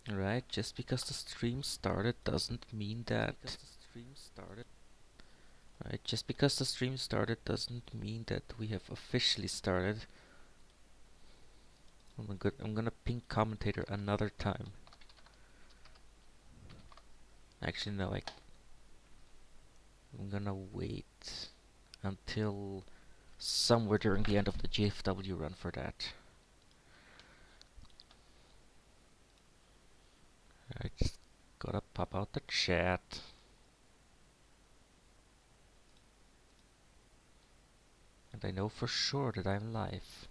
Right, just because the stream started doesn't mean that. Right, just because the stream started doesn't mean that we have officially started. I'm gonna ping commentator another time. Actually, no, I'm gonna wait until somewhere during the end of the GFW run for that. I just gotta pop out the chat. And I know for sure that I'm live.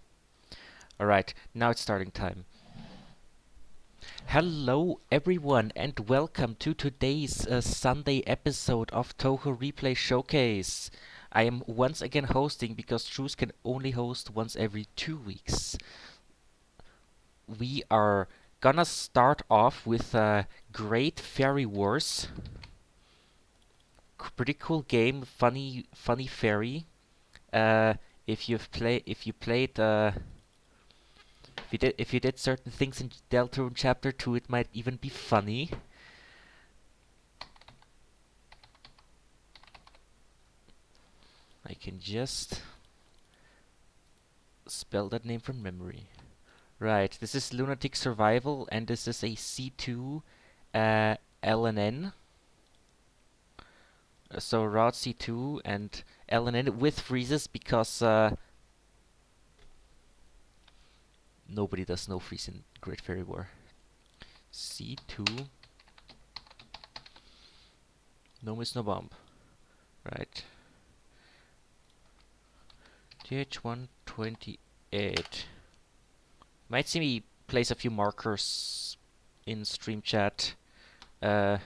Alright, now it's starting time. Hello everyone and welcome to today's Sunday episode of Touhou Replay Showcase. I am once again hosting because Truce can only host once every 2 weeks. We are gonna start off with Great Fairy Wars. Pretty cool game, funny fairy. If you played if you did certain things in Deltarune Chapter 2, it might even be funny. I can just spell that name from memory. Right, this is Lunatic Survival, and this is a C2 LNN. So route C2 and LNN with freezes because nobody does no freeze in Great Fairy War. C2, no miss, no bomb. Right. TH128. Might see me place a few markers in stream chat. I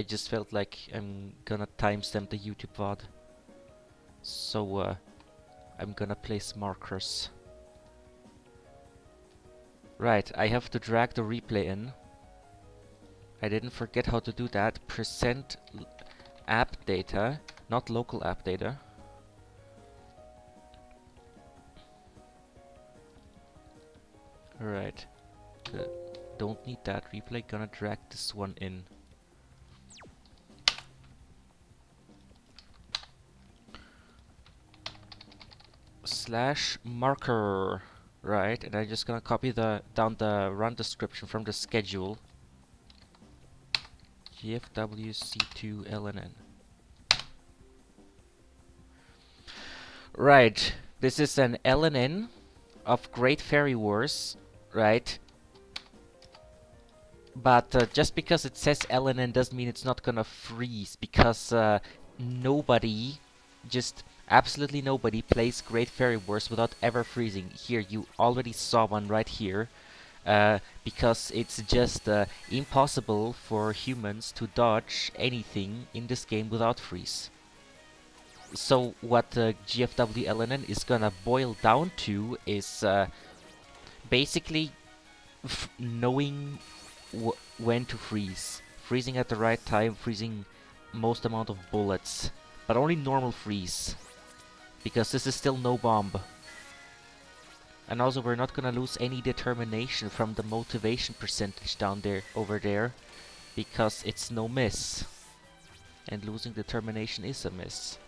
just felt like I'm gonna timestamp the YouTube VOD. So I'm gonna place markers. Right, I have to drag the replay in. I didn't forget how to do that. Present app data, not local app data. Alright. Don't need that replay, gonna drag this one in. Slash marker. Right, and I'm just gonna copy down the run description from the schedule. GFW C2 LNN. Right, this is an LNN of Great Fairy Wars, right? But just because it says LNN doesn't mean it's not gonna freeze, because nobody, just absolutely nobody, plays Great Fairy Wars without ever freezing. Here, you already saw one right here. Because it's just impossible for humans to dodge anything in this game without freeze. So what GFW LNN is gonna boil down to is basically knowing when to freeze. Freezing at the right time, freezing most amount of bullets, but only normal freeze, because this is still no bomb. And also we're not gonna lose any determination from the motivation percentage down there, over there, because it's no miss. And losing determination is a miss.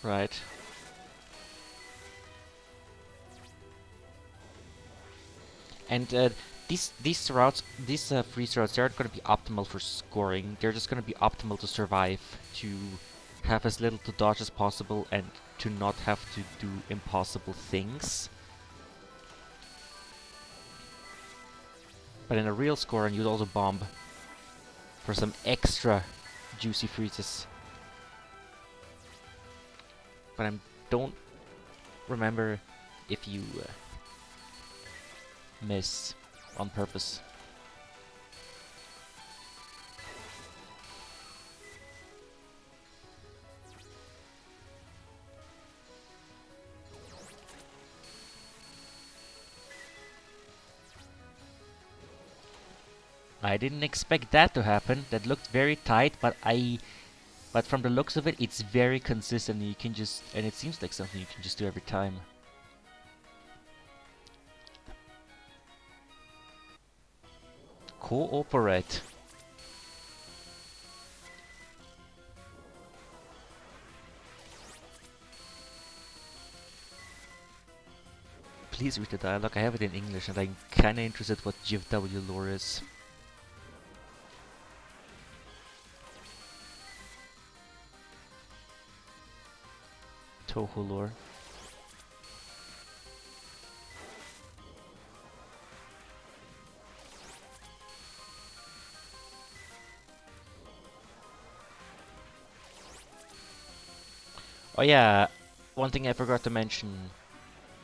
Right. And these routes, these freeze routes, they aren't gonna be optimal for scoring. They're just gonna be optimal to survive, to have as little to dodge as possible, and to not have to do impossible things. But in a real scoring, you'd also bomb for some extra juicy freezes. But I don't remember if you miss on purpose. I didn't expect that to happen. That looked very tight, but I But from the looks of it, it's very consistent. You can just, and it seems like something you can just do every time. Cooperate. Please read the dialogue. I have it in English, and I'm kinda interested what GFW lore is. Touhou lore. Oh yeah, one thing I forgot to mention.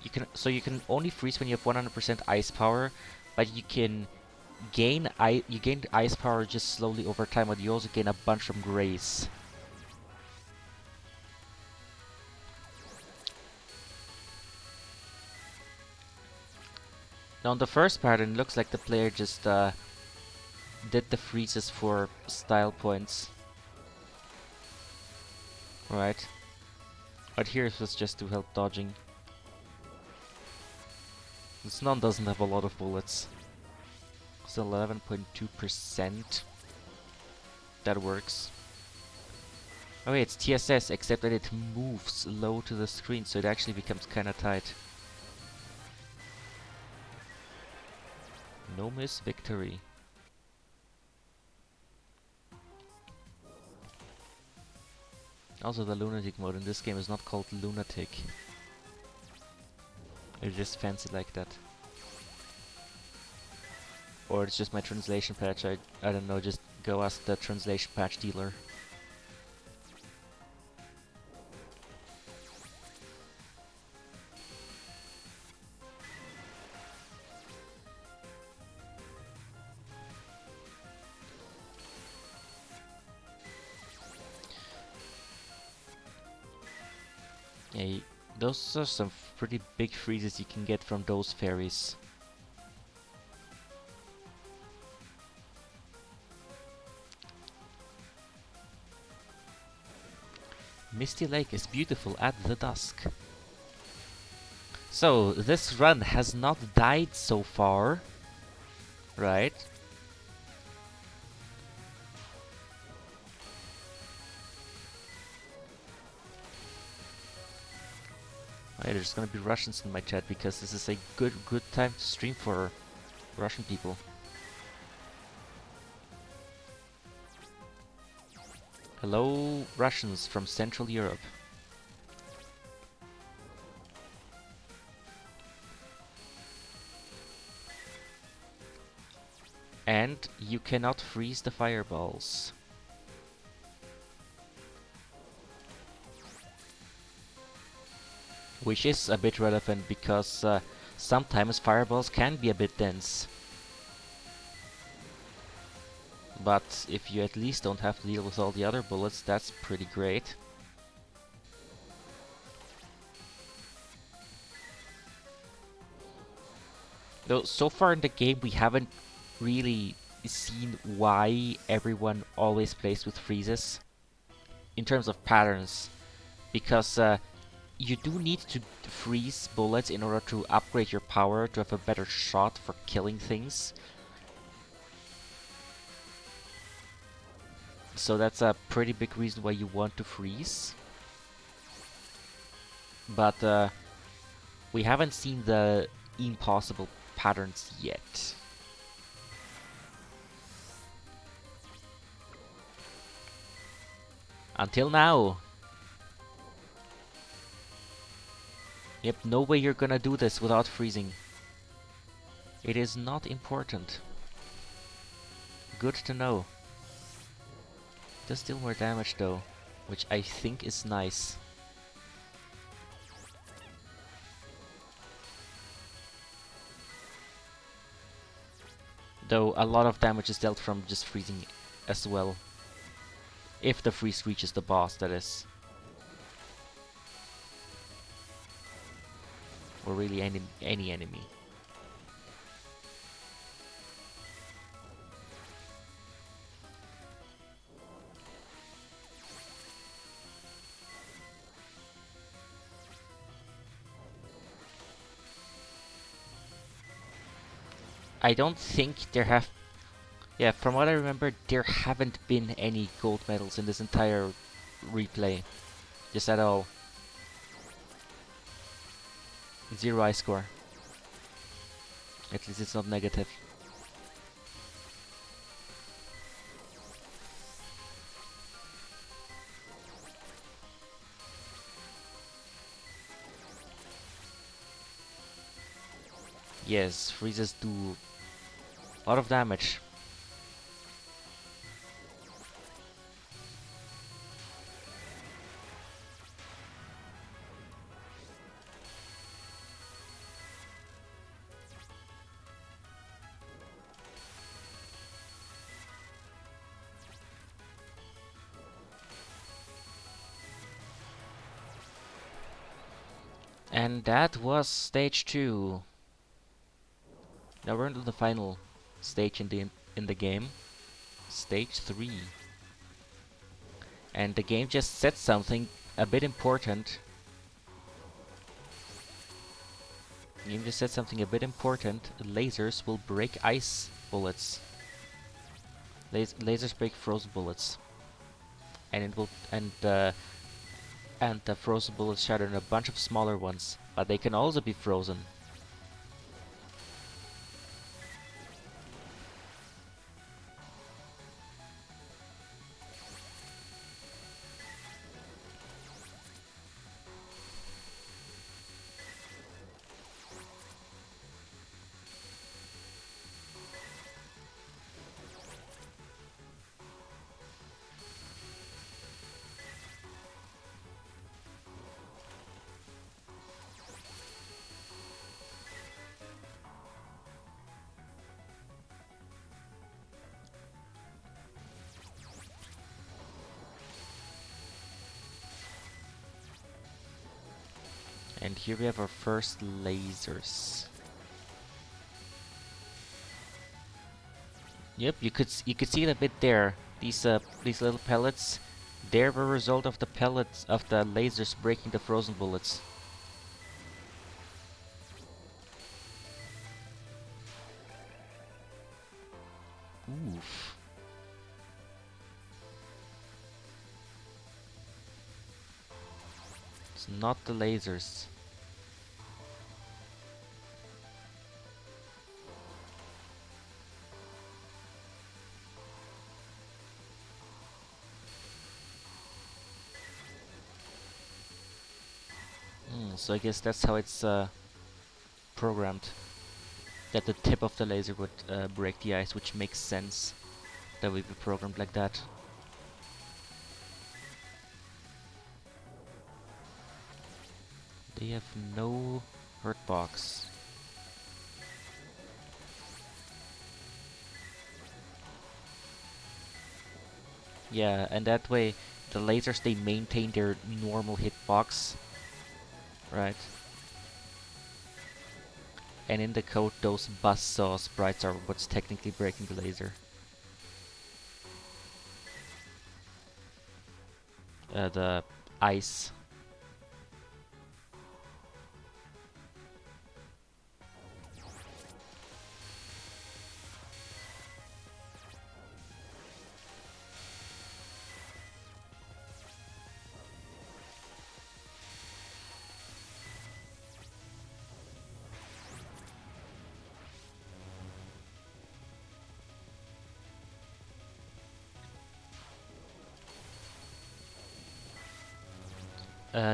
You can only freeze when you have 100% ice power, but you can gain ice power just slowly over time, but you also gain a bunch from grace. Now, on the first pattern, it looks like the player just did the freezes for style points. Right. But here it was just to help dodging. This non doesn't have a lot of bullets. It's 11.2%. That works. Oh wait, it's TSS, except that it moves low to the screen, so it actually becomes kinda tight. No miss victory. Also, the lunatic mode in this game is not called lunatic. It's just fancy like that. Or it's just my translation patch, I don't know, just go ask the translation patch dealer. Yeah, those are some pretty big freezes you can get from those fairies. Misty Lake is beautiful at the dusk. So, this run has not died so far, right? Hey, there's gonna be Russians in my chat because this is a good time to stream for Russian people. Hello, Russians from Central Europe. And you cannot freeze the fireballs. Which is a bit relevant because sometimes fireballs can be a bit dense. But if you at least don't have to deal with all the other bullets, that's pretty great. Though so far in the game we haven't really seen why everyone always plays with freezes in terms of patterns, because you do need to freeze bullets in order to upgrade your power to have a better shot for killing things. So that's a pretty big reason why you want to freeze. But we haven't seen the impossible patterns yet. Until now. Yep, no way you're gonna do this without freezing. It is not important. Good to know. Does deal more damage though, which I think is nice. Though a lot of damage is dealt from just freezing as well. If the freeze reaches the boss, that is. Or really any enemy. I don't think there have... Yeah, from what I remember, there haven't been any gold medals in this entire replay. Just at all. 0 I score. At least it's not negative. Yes, freezes do a lot of damage. And that was stage 2. Now we're into the final stage in the game. Stage 3. And the game just said something a bit important. The game just said something a bit important. Lasers will break ice bullets. Lasers break frozen bullets. And it will and the frozen bullets shatter in a bunch of smaller ones, but they can also be frozen. And here we have our first lasers. Yep, you could see it a bit there. These little pellets, they're a result of the pellets of the lasers breaking the frozen bullets. Oof. It's not the lasers. So I guess that's how it's programmed. That the tip of the laser would break the ice, which makes sense. That would be programmed like that. They have no hurt box. Yeah, and that way the lasers, they maintain their normal hitbox. Right. And in the code, those buzzsaw sprites are what's technically breaking the laser. The ice.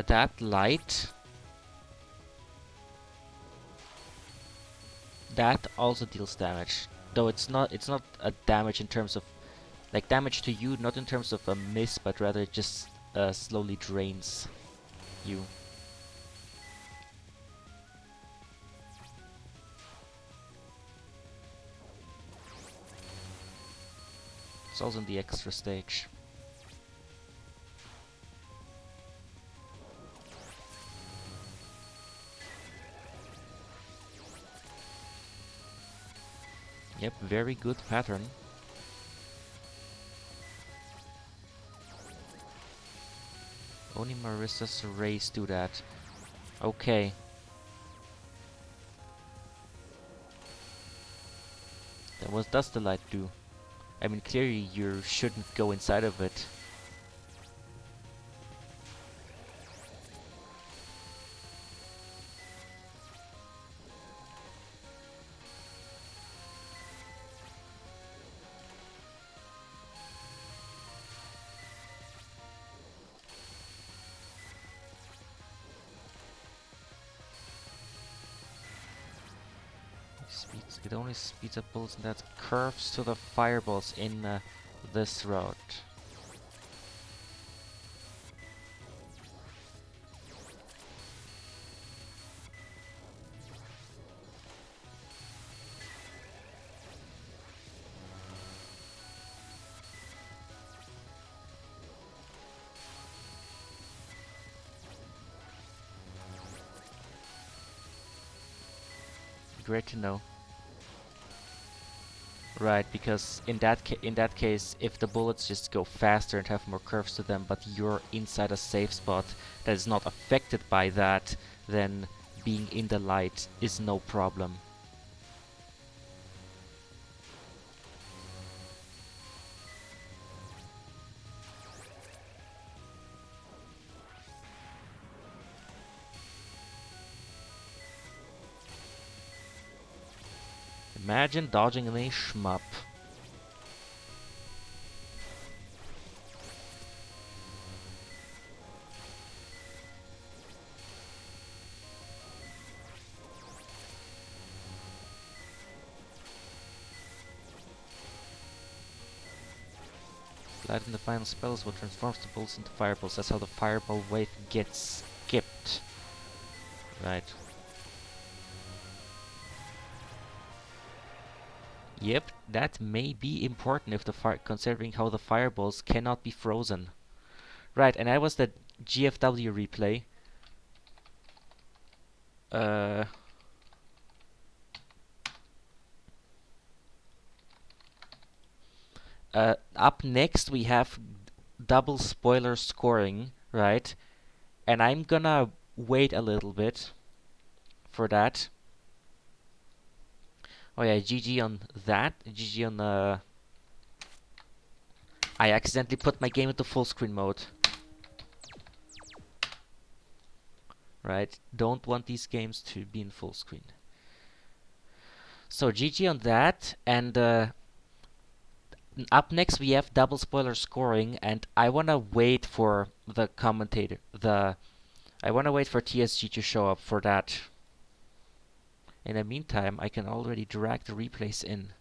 That light, that also deals damage, though it's not a damage in terms of like damage to you, not in terms of a miss, but rather it just slowly drains you. It's also in the extra stage. Yep, very good pattern. Only Marissa's rays do that. Okay. What does the light do? I mean, clearly you shouldn't go inside of it. It only speeds up bullets and that curves to the fireballs in this route. Great to know. Right, because in that case, if the bullets just go faster and have more curves to them, but you're inside a safe spot that is not affected by that, then being in the light is no problem. Imagine dodging a shmup. Light in the final spell is what transforms the bullets into fireballs. That's how the fireball wave gets skipped. Right. Yep, that may be important if considering how the fireballs cannot be frozen. Right, and that was the GFW replay. Up next we have double spoiler scoring, right? And I'm gonna wait a little bit for that. Oh yeah, GG on that. GG on I accidentally put my game into full screen mode. Right? Don't want these games to be in full screen. So GG on that, and up next we have double spoiler scoring, and I wanna wait for the commentator. I wanna wait for TSG to show up for that. In the meantime, I can already drag the replays in.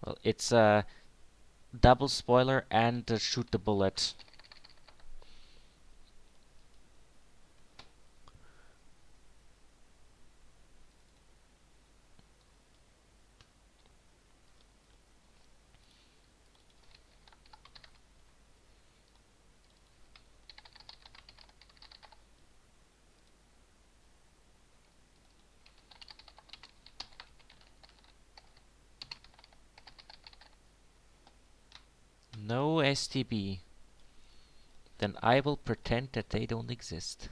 Well, it's a double spoiler and shoot the bullet. No STB. Then I will pretend that they don't exist.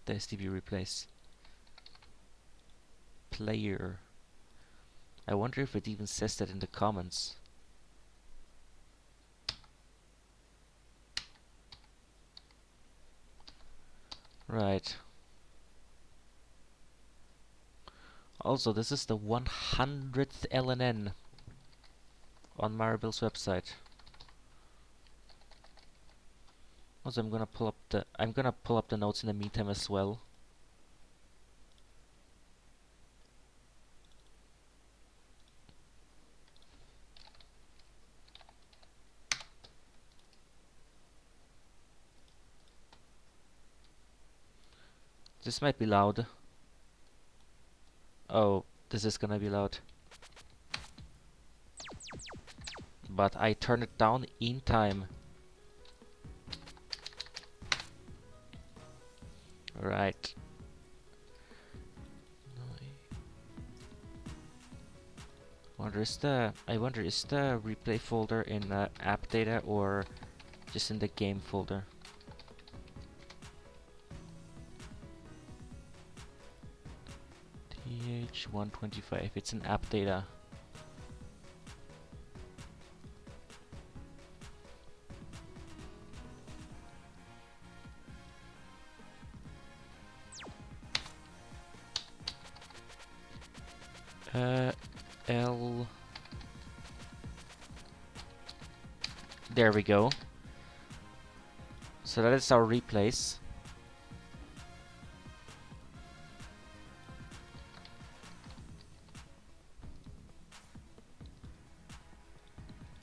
The STB replays. Player. I wonder if it even says that in the comments. Right. Also, this is the 100th LNN on Maribel's website. Also, I'm gonna pull up the notes in the meantime as well. This might be loud. Oh, this is gonna be loud. But I turned it down in time. Right. I wonder is the replay folder in app data or just in the game folder? Page 125. It's in app data. L. There we go. So that is our replays.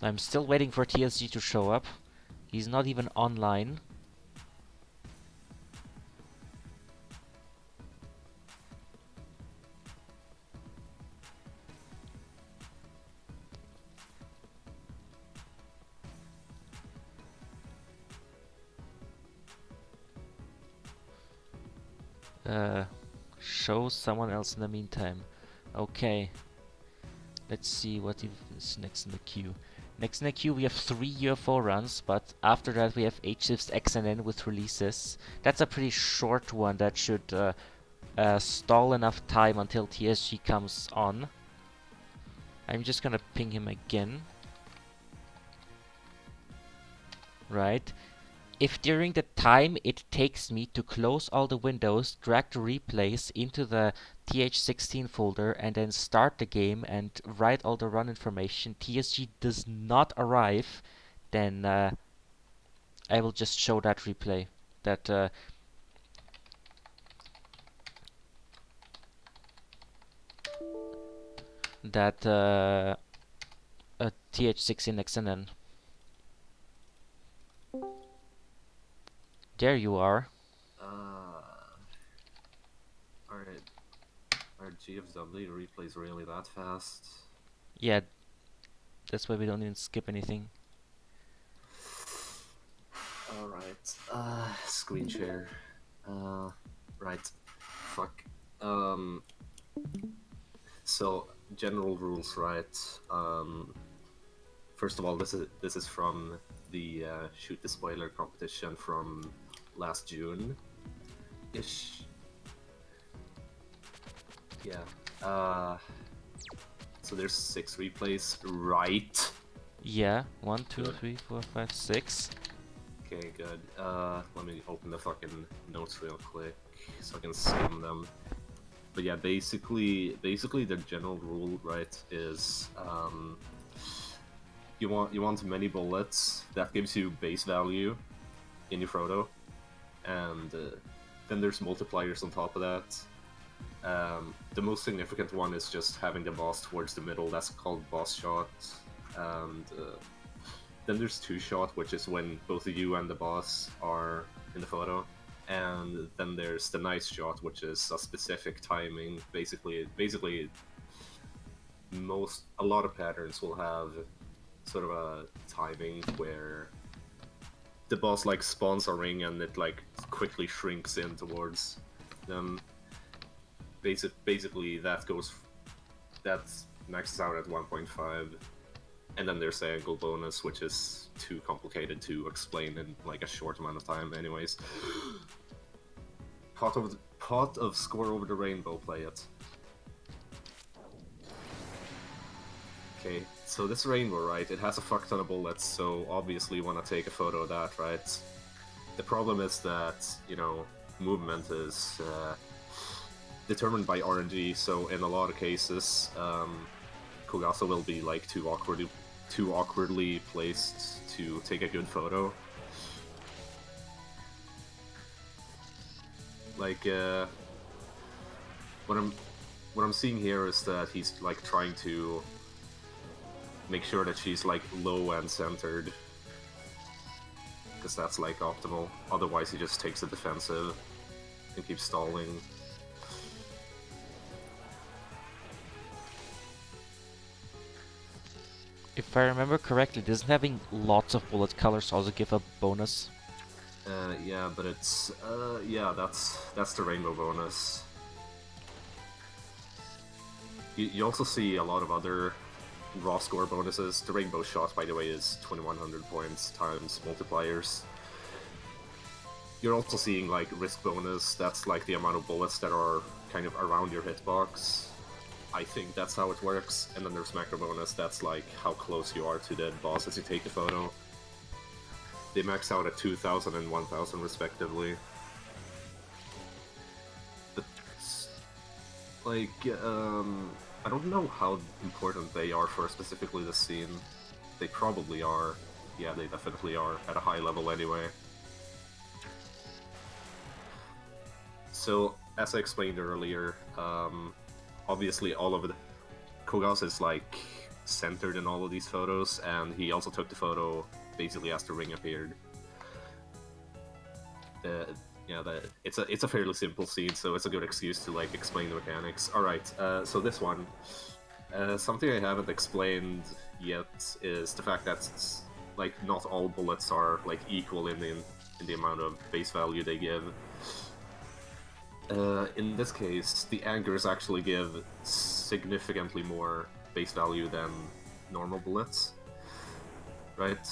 I'm still waiting for TSG to show up. He's not even online. Show someone else in the meantime. Okay. Let's see what is next in the queue. Next in the queue we have 3 UFO runs, but after that we have HSiFS ExNN with releases. That's a pretty short one that should stall enough time until TSG comes on. I'm just gonna ping him again. Right. If during the time it takes me to close all the windows, drag the replays into the TH16 folder and then start the game and write all the run information, TSG does not arrive, then I will just show that replay. That TH16 XNN. There you are. Alright. Are GFW replays really that fast? Yeah, that's why we don't even skip anything. Alright. Screen share. Right. Fuck. So, general rules, right? First of all, this is from the Shoot the Spoiler competition from last June-ish. Yeah. So there's 6 replays, right? Yeah, 1, 2, 3, 4, 5, 6. Okay, good. Let me open the fucking notes real quick so I can skim them. But yeah, basically the general rule, right, is you want many bullets. That gives you base value in your photo, and then there's multipliers on top of that. The most significant one is just having the boss towards the middle. That's called boss shot. And then there's two shot, which is when both you and the boss are in the photo. And then there's the nice shot, which is a specific timing. Basically, a lot of patterns will have sort of a timing where the boss like spawns a ring and it like quickly shrinks in towards them. Basically, that maxes out at 1.5, and then there's the angle bonus, which is too complicated to explain in like a short amount of time. Anyways, pot of Score Over the Rainbow. Play it. Okay, so this rainbow, right? It has a fuck ton of bullets, so obviously you want to take a photo of that, right? The problem is that, you know, movement is determined by RNG, so in a lot of cases, Kogasa will be like too awkwardly placed to take a good photo. Like, what I'm seeing here is that he's like trying to make sure that she's like low and centered, because that's like optimal. Otherwise, he just takes the defensive and keeps stalling. If I remember correctly, doesn't having lots of bullet colors also give a bonus? Yeah, but it's yeah, that's the rainbow bonus. You also see a lot of other raw score bonuses. The rainbow shot, by the way, is 2100 points times multipliers. You're also seeing like risk bonus. That's like the amount of bullets that are kind of around your hitbox. I think that's how it works. And then there's macro bonus, that's like how close you are to the boss as you take the photo. They max out at 2,000 and 1,000 respectively. But, like, I don't know how important they are for specifically the scene. They probably are. Yeah, they definitely are, at a high level anyway. So, as I explained earlier, obviously all of the Kogas is like centered in all of these photos, and he also took the photo basically as the ring appeared. It's a fairly simple scene, so it's a good excuse to like explain the mechanics. All right, so this one, something I haven't explained yet is the fact that like not all bullets are like equal in the amount of base value they give. In this case, the anchors actually give significantly more base value than normal bullets, right?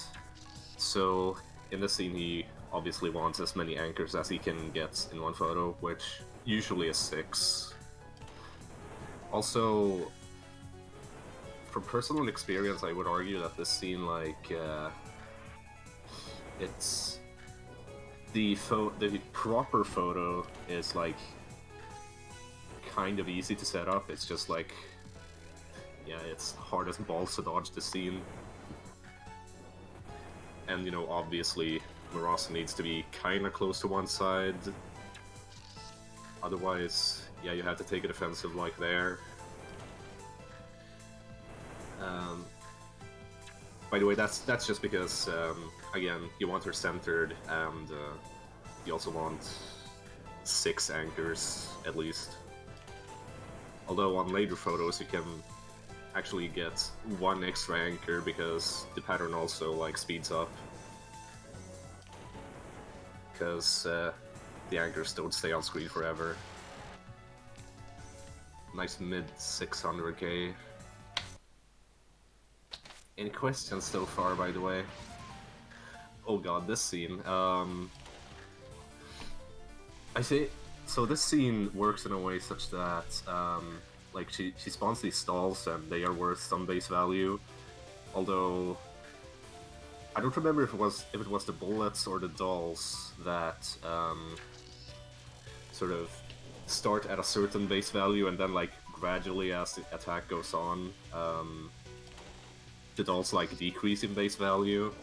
So in this scene, he obviously wants as many anchors as he can get in one photo, which usually is 6. Also, from personal experience, I would argue that this scene, like, it's... The proper photo is, like, kind of easy to set up. It's just, like, yeah, it's hard as balls to dodge the scene. And, you know, obviously, Marasa needs to be kind of close to one side. Otherwise, yeah, you have to take a defensive like there. By the way, that's just because, again, you want her centered, and you also want 6 anchors, at least. Although on later photos you can actually get 1 extra anchor, because the pattern also, like, speeds up. Because the anchors don't stay on screen forever. Nice mid 600k. Any questions so far, by the way? Oh god, this scene. I say, so this scene works in a way such that, like, she spawns these stalls and they are worth some base value. Although, I don't remember if it was the bullets or the dolls that sort of start at a certain base value, and then, like, gradually as the attack goes on, the dolls, like, decrease in base value.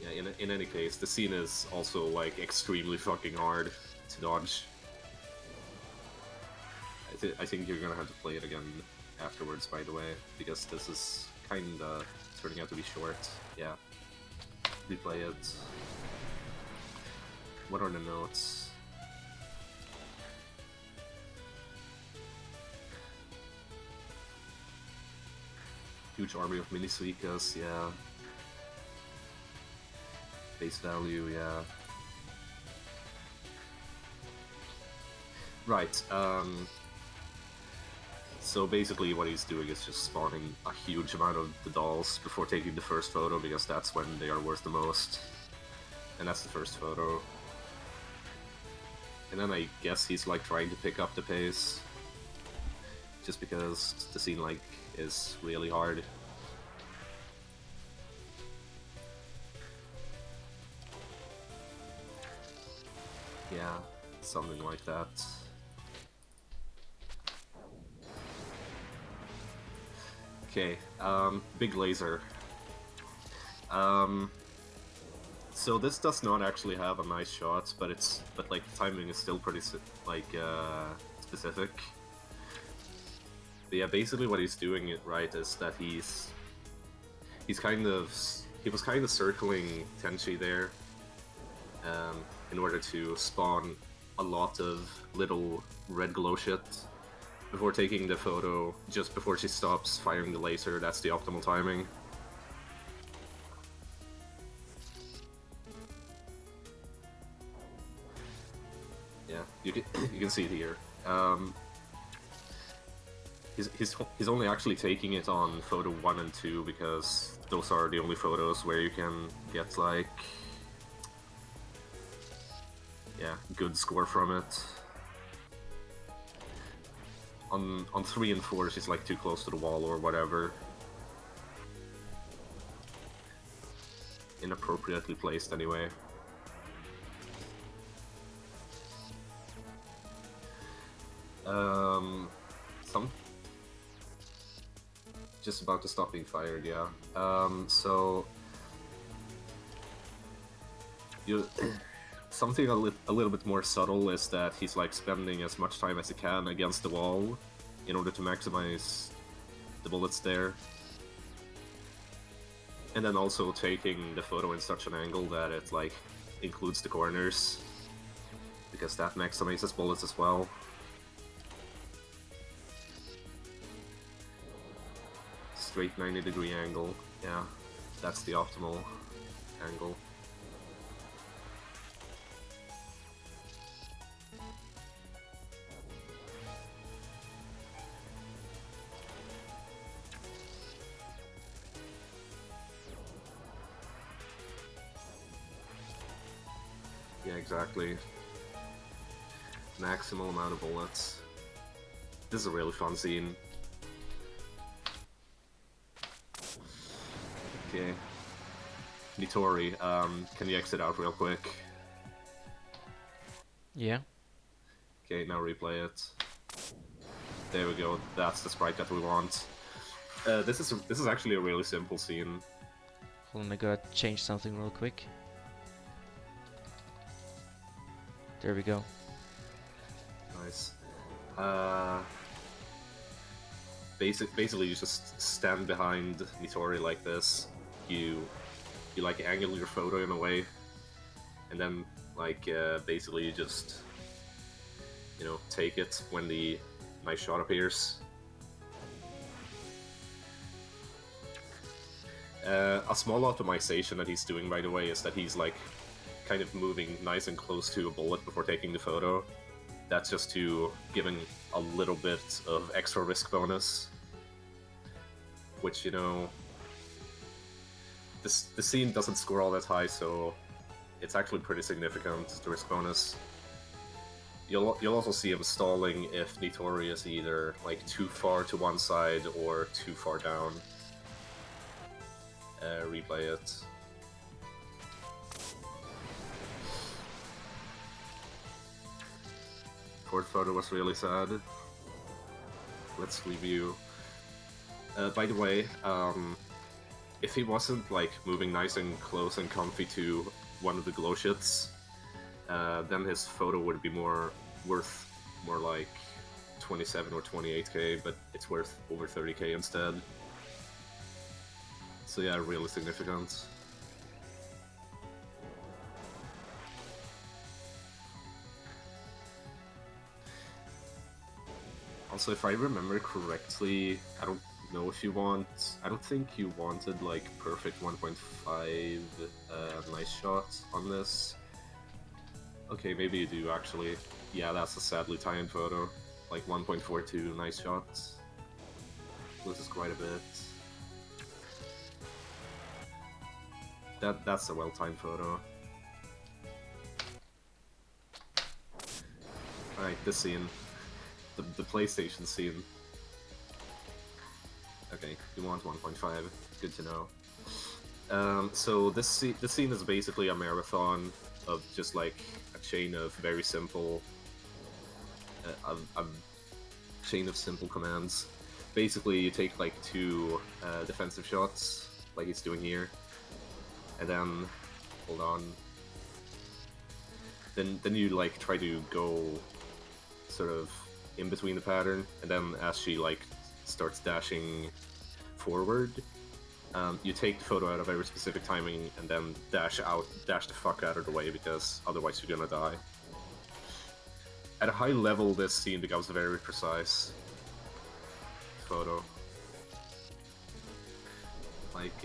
Yeah, in any case, the scene is also, like, extremely fucking hard to dodge. I think you're gonna have to play it again afterwards, by the way, because this is kinda turning out to be short. Yeah. Replay it. What are the notes? Huge army of mini Suicas, yeah. Base value, yeah. Right, so basically what he's doing is just spawning a huge amount of the dolls before taking the first photo, because that's when they are worth the most. And that's the first photo. And then I guess he's, like, trying to pick up the pace, just because the scene, like, is really hard. Yeah, something like that. Okay, big laser. So this does not actually have a nice shot, but like, the timing is still pretty like specific. But yeah, basically what he's doing it right is that he was kind of circling Tenchi there, in order to spawn a lot of little red glow shit before taking the photo, just before she stops firing the laser. That's the optimal timing. Yeah, you can see it here. He's only actually taking it on photo 1 and 2, because those are the only photos where you can get, like, yeah, good score from it. on 3 and 4, she's like too close to the wall or whatever. Inappropriately placed anyway. Some just about to stop being fired, yeah. So you something a little bit more subtle is that he's like spending as much time as he can against the wall in order to maximize the bullets there. And then also taking the photo in such an angle that it like includes the corners, because that maximizes bullets as well. Straight 90-degree angle, yeah, that's the optimal angle. Yeah, exactly. Maximal amount of bullets. This is a really fun scene. Okay. Nitori, can you exit out real quick? Yeah. Okay, now replay it. There we go. That's the sprite that we want. This is actually a really simple scene. Hold on, I gotta change something real quick. There we go. Nice. Basically, you just stand behind Nitori like this. You like angle your photo in a way, and then like basically you just take it when the nice shot appears. A small optimization that he's doing, by the way, is that he's like kind of moving nice and close to a bullet before taking the photo. That's just to giving a little bit of extra risk bonus, which, the scene doesn't score all that high, so it's actually pretty significant, the risk bonus. You'll also see him stalling if Nitori is either like too far to one side or too far down. Replay it. Fourth photo was really sad. Let's review. By the way, if he wasn't like moving nice and close and comfy to one of the glow shits, then his photo would be worth more like 27 or 28k, but it's worth over 30k instead. So yeah, really significant. Also, if I remember correctly, I don't know if you want... I don't think you wanted, like, perfect 1.5 nice shots on this. Okay, maybe you do, actually. Yeah, that's a sadly tie-in photo. Like, 1.42 nice shots. Loses quite a bit. That's a well-timed photo. Alright, this scene. The PlayStation scene. Okay, you want 1.5. Good to know. So this scene is basically a marathon of just like a chain of very simple, a chain of simple commands. Basically, you take like 2 defensive shots, like he's doing here, and then hold on. Then you like try to go sort of in between the pattern, and then as she like starts dashing forward, you take the photo out of very specific timing and then dash the fuck out of the way, because otherwise you're gonna die. At a high level, this scene becomes a very precise photo. Like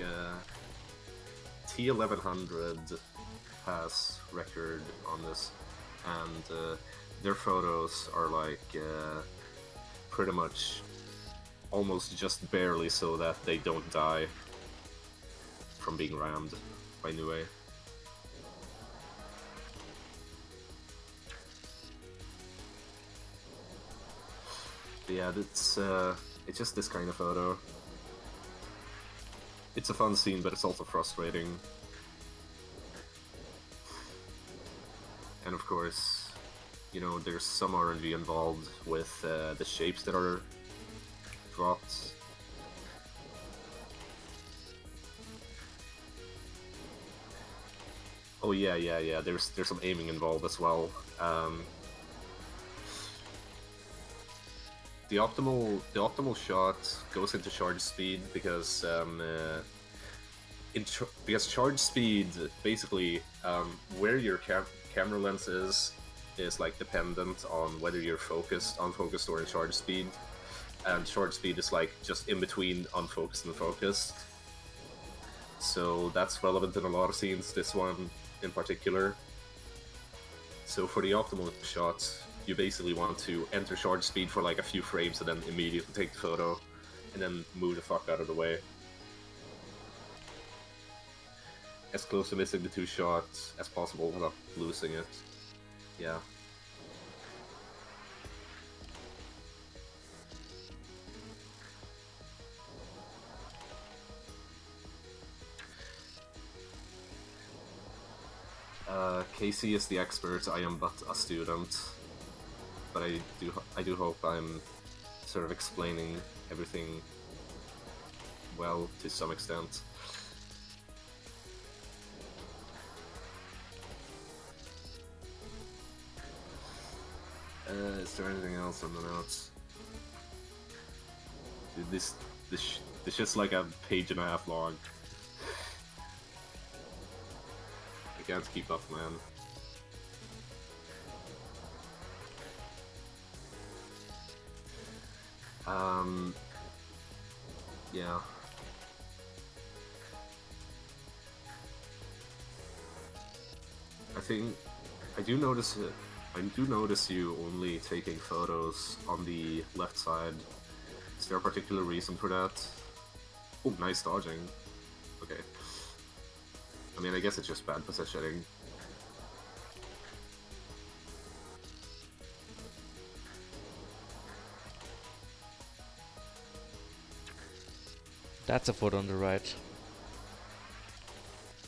T1100 has record on this, and their photos are like pretty much almost just barely so that they don't die from being rammed by Nue. Yeah, it's just this kind of photo. It's a fun scene, but it's also frustrating. And of course, you know, there's some RNG involved with the shapes that are dropped. Oh yeah. There's some aiming involved as well. The optimal shot goes into charge speed because because charge speed basically where your camera lens is like dependent on whether you're focused, unfocused, or in charge speed, and charge speed is like just in between unfocused and focused. So that's relevant in a lot of scenes. This one in particular. So for the optimal shot, you basically want to enter charge speed for like a few frames and then immediately take the photo, and then move the fuck out of the way. As close to missing the two shots as possible without losing it. Yeah. Casey is the expert, I am but a student. But I do hope I'm sort of explaining everything well to some extent. Is there anything else on the notes? Dude, this shit's like a page and a half long. I can't keep up, man. Yeah. I do notice it. I do notice you only taking photos on the left side. Is there a particular reason for that? Oh, nice dodging. Okay. I mean, I guess it's just bad positioning. That's a photo on the right.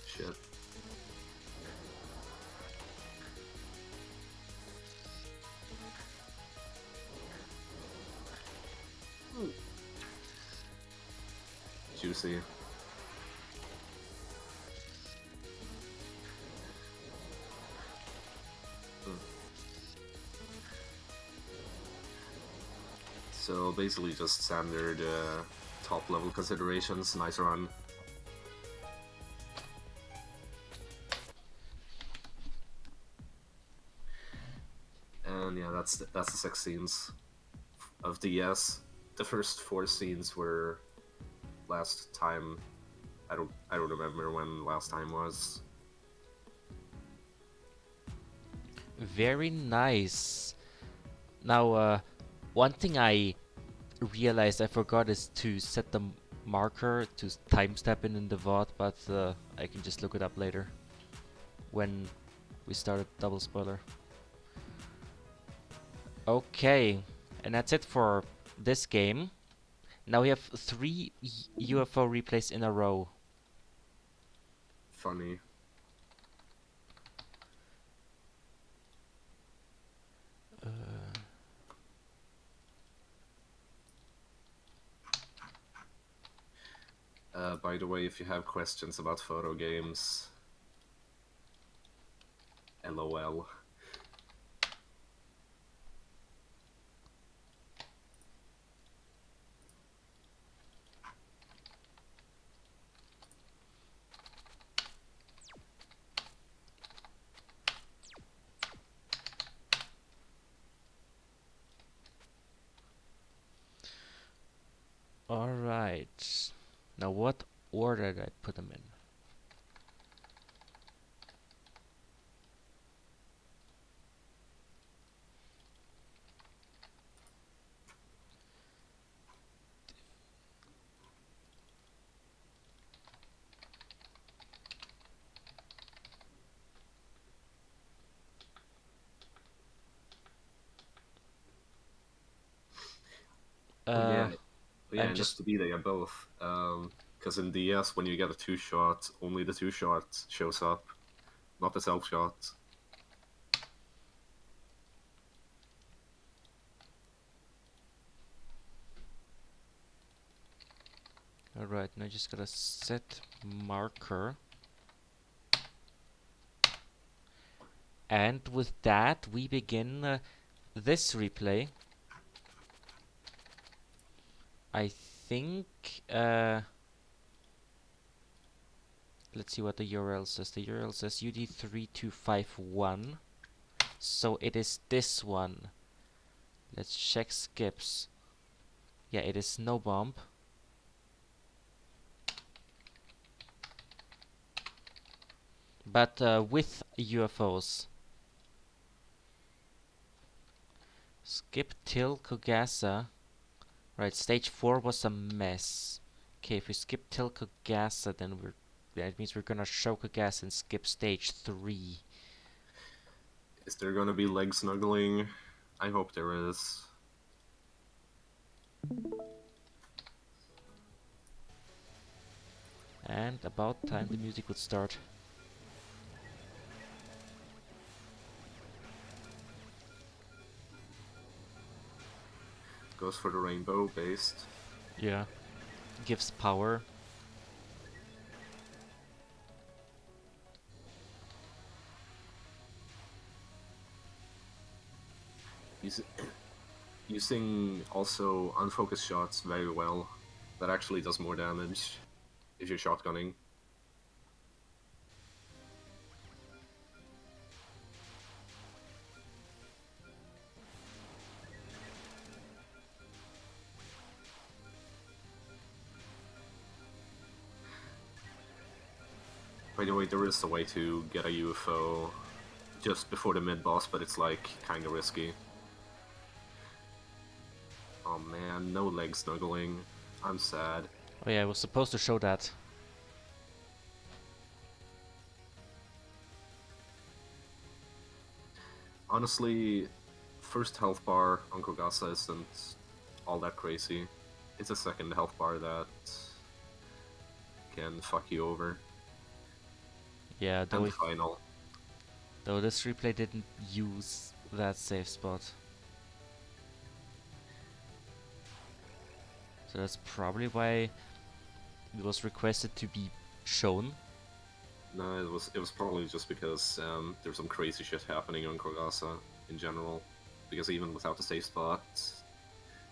Shit. Juicy. So basically just standard top level considerations. Nice run. And yeah, that's the 6 scenes of DS. The first 4 scenes were last time. I don't remember when last time was. Very nice. Now, one thing I realized I forgot is to set the marker to timestamp in the VOD, but I can just look it up later when we started double spoiler. Okay, and that's it for this game. Now we have 3 UFO replays in a row. Funny. By the way, if you have questions about photo games, LOL. Alright. Now what order did I put them in? Oh Uh, yeah, oh, yeah, I'm and just STB they have both. Because in DS, when you get a two-shot, only the two-shot shows up, not the self-shot. alright. Now just gotta set marker, and with that we begin this replay. I think. Let's see what the URL says. The URL says UD3251. So it is this one. Let's check skips. Yeah, it is no bomb. But with UFOs. Skip till Kogasa. Right, stage 4 was a mess. Okay, if we skip till Kogasa, then that means we're gonna show Kogasa and skip stage 3. Is there gonna be leg snuggling? I hope there is. And about time the music would start. Goes for the rainbow based. Yeah. Gives power. Using also unfocused shots very well. That actually does more damage if you're shotgunning. By the way, there is a way to get a UFO just before the mid-boss, but it's like kinda risky. Oh man, no leg snuggling. I'm sad. Oh yeah, I was supposed to show that. Honestly, first health bar on Kogasa isn't all that crazy. It's a second health bar that can fuck you over. Yeah, And final. though this replay didn't use that safe spot. So that's probably why it was requested to be shown. No, it was probably just because there's some crazy shit happening on Kogasa in general. Because even without the safe spot,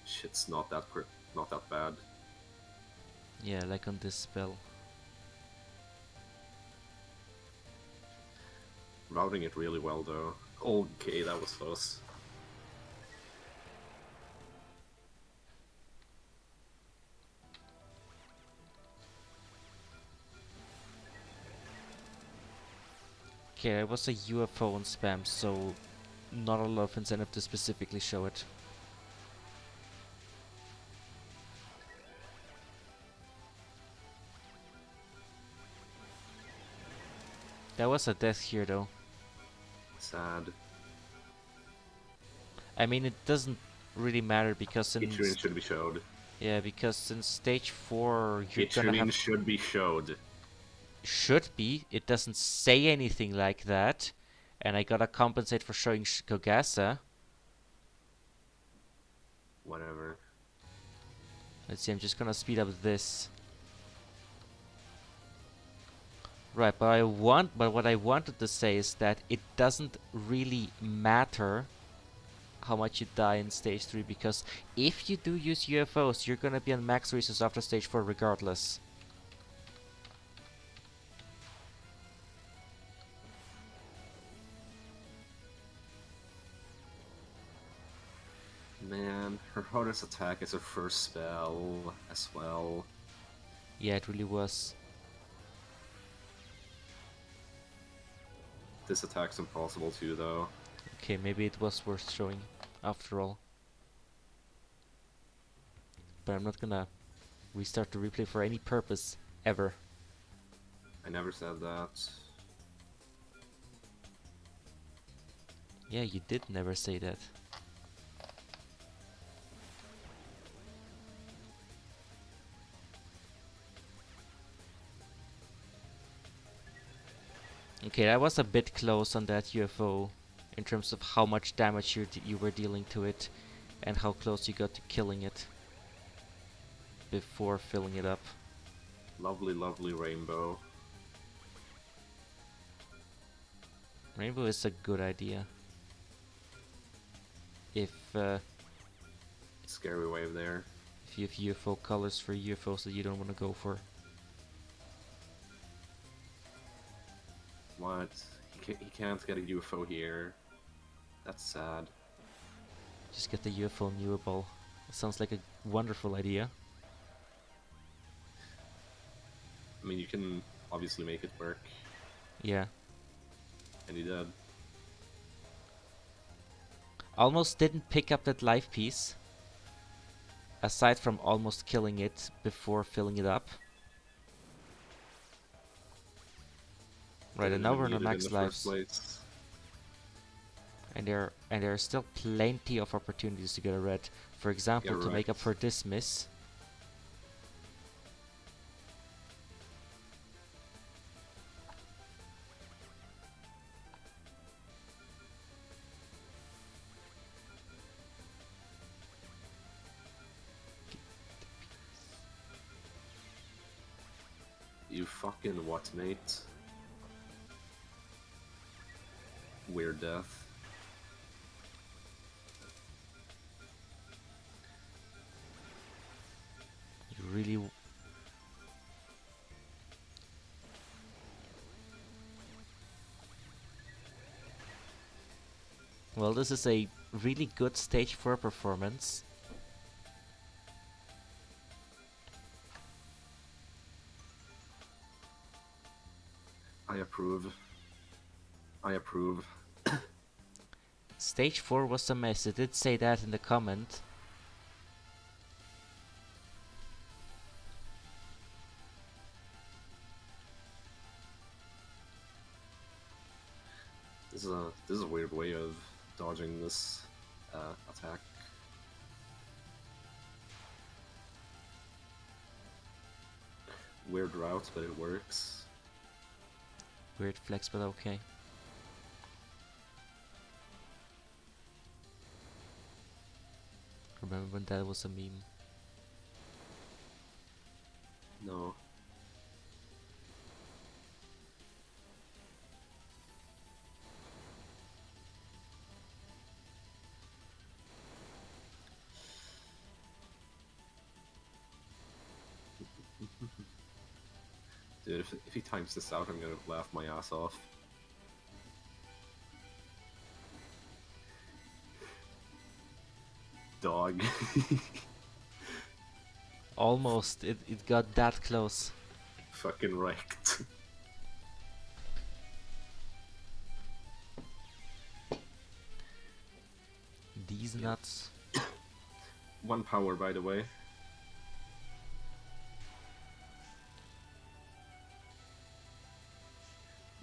shit's not that bad. Yeah, like on this spell. Routing it really well though. Okay, that was close. Okay, it was a UFO on spam, so not a lot of incentive to specifically show it. That was a death here though. Sad. I mean, it doesn't really matter because in Featuring should be showed. yeah, because in stage 4 you're gonna Featuring have should be showed. should be. It doesn't say anything like that, and I gotta compensate for showing Kogasa. Whatever. Let's see. I'm just gonna speed up this. Right, but what I wanted to say is that it doesn't really matter how much you die in stage 3, because if you do use UFOs, you're gonna be on max resources after stage 4 regardless. Man, her hardest attack is her first spell as well. Yeah, it really was. This attack's impossible too, though. Okay, maybe it was worth showing after all. But I'm not gonna restart the replay for any purpose, ever. I never said that. Yeah, you did never say that. Okay, that was a bit close on that UFO in terms of how much damage you were dealing to it and how close you got to killing it before filling it up. Lovely, lovely rainbow. Rainbow is a good idea. If Scary wave there. if you have UFO colors for UFOs that you don't want to go for. What? He can't get a UFO here. That's sad. Just get the UFO newable. It sounds like a wonderful idea. I mean, you can obviously make it work. Yeah. And he did. Almost didn't pick up that life piece. Aside from almost killing it before filling it up. Right, and now we're on max lives. And there are still plenty of opportunities to get a red. For example, to make up for this miss. You fucking what, mate? Weird death. You really... Well, this is a really good stage 4 performance. I approve. I approve. Stage 4 was a mess. It did say that in the comment. This is a weird way of dodging this attack. Weird route, but it works. Weird flex, but okay. Remember when that was a meme? No. Dude, if he times this out, I'm gonna laugh my ass off. Dog. Almost. It got that close. Fucking wrecked. These nuts. 1 power, by the way.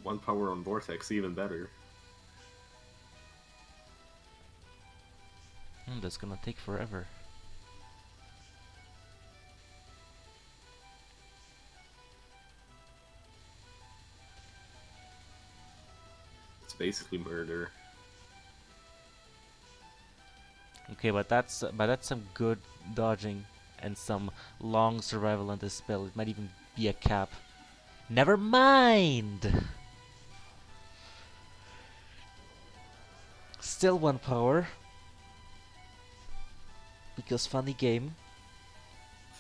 One power on Vortex, even better. That's gonna take forever. It's basically murder. Okay, but that's some good dodging and some long survival on this spell. It might even be a cap. Never mind. Still 1 power. Because funny game.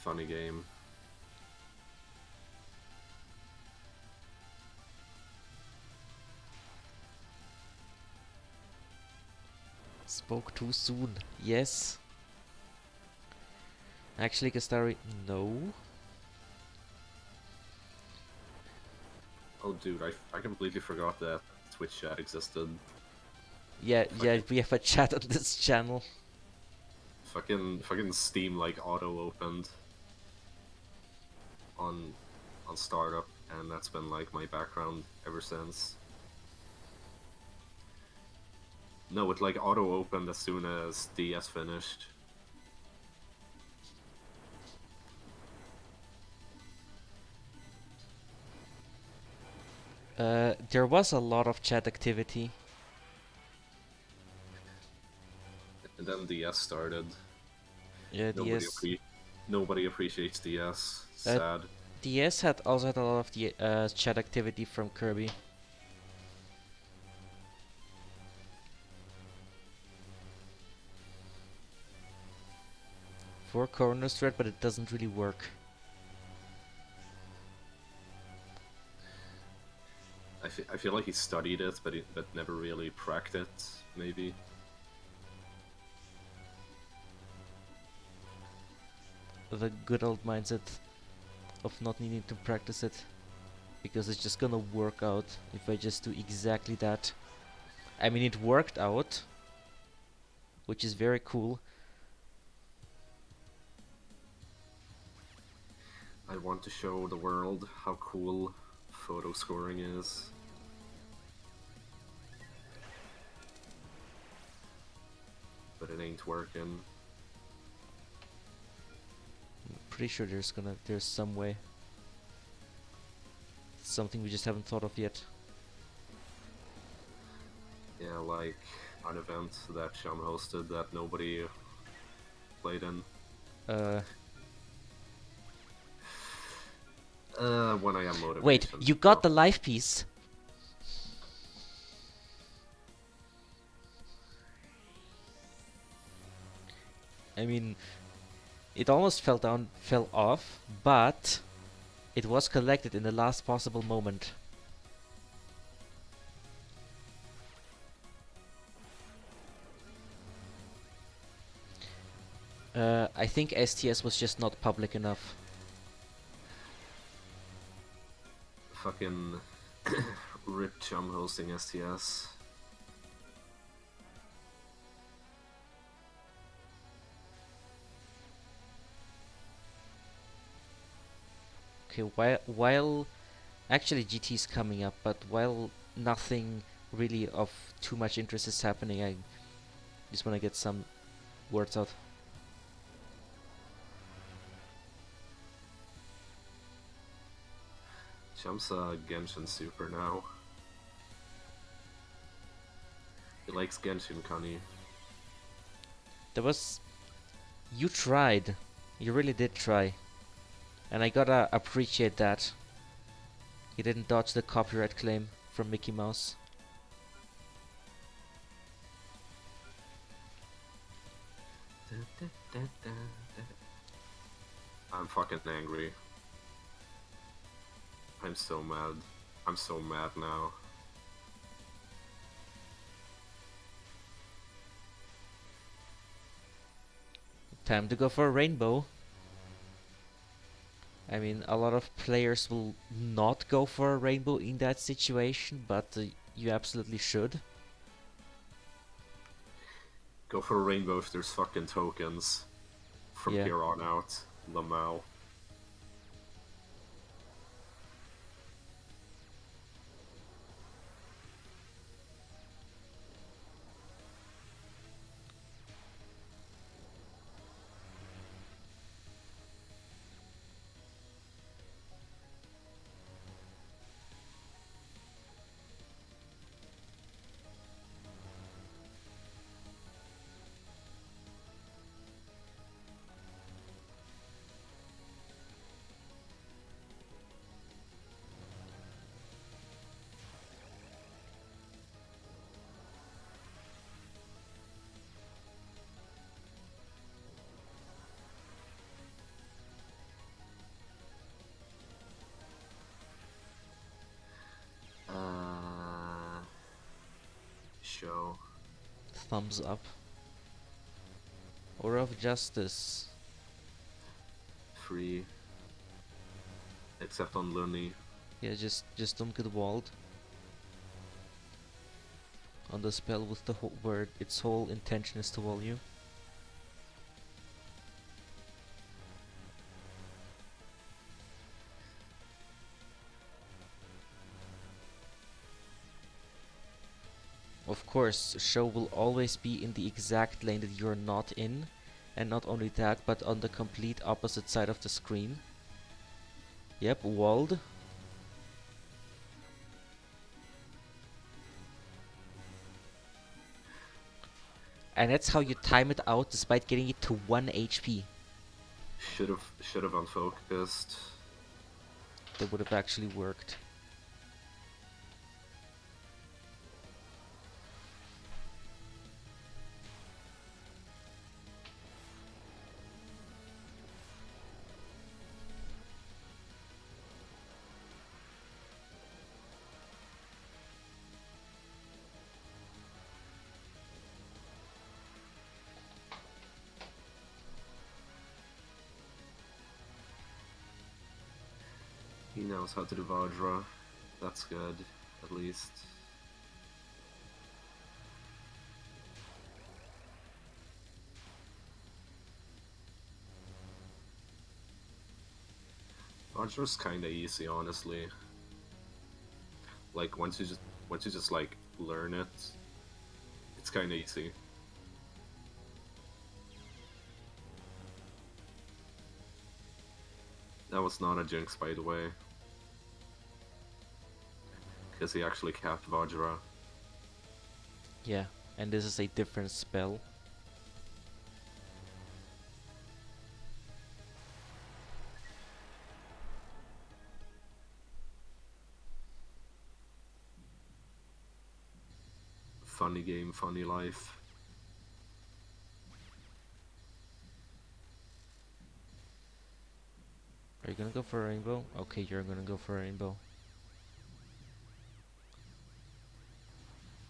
Funny game. Spoke too soon. Yes. Actually, Kastari, no. Oh, dude, I completely forgot that Twitch chat existed. Yeah, we have a chat on this channel. Fucking Steam like auto opened on startup, and that's been like my background ever since. No, it like auto opened as soon as DS finished. There was a lot of chat activity. And then DS started. Yeah, DS. Nobody appreciates DS. Uh, Sad. DS had also had a lot of the chat activity from Kirby. For corner thread, but it doesn't really work. I feel like he studied it, but never really practiced it, maybe. The good old mindset of not needing to practice it. Because it's just gonna work out if I just do exactly that. I mean, it worked out, which is very cool. I want to show the world how cool photo scoring is. But it ain't working. I'm pretty sure there's some way. Something we just haven't thought of yet. Yeah, like an event that Sham hosted that nobody played in. When I am motivation. Wait, you got the live piece? I mean, it almost fell off, but it was collected in the last possible moment. I think STS was just not public enough. Fucking Rip Chum hosting STS. Okay, while actually GT's coming up, but while nothing really of too much interest is happening, I just want to get some words out. Chum's a Genshin super now. He likes Genshin, Kani. You tried. You really did try. And I gotta appreciate that. You didn't dodge the copyright claim from Mickey Mouse. I'm fucking angry. I'm so mad. I'm so mad now. Time to go for a rainbow. I mean, a lot of players will not go for a rainbow in that situation, but you absolutely should. Go for a rainbow if there's fucking tokens. From here on out, Lamau. Show. Thumbs up. Or of justice. Free. Except on Lunny. Yeah, just don't get walled. On the spell with the where its whole intention is to wall you. Of course, show will always be in the exact lane that you're not in, and not only that, but on the complete opposite side of the screen. Yep, walled. And that's how you time it out despite getting it to 1 HP. Should have unfocused. That would have actually worked. He knows how to do Vajra. That's good, at least. Vajra's kinda easy, honestly. Like once you just like learn it, it's kinda easy. That was not a jinx, by the way. Because he actually capped Vajra. Yeah, and this is a different spell. Funny game, funny life. Are you gonna go for a rainbow? Okay, you're gonna go for a rainbow.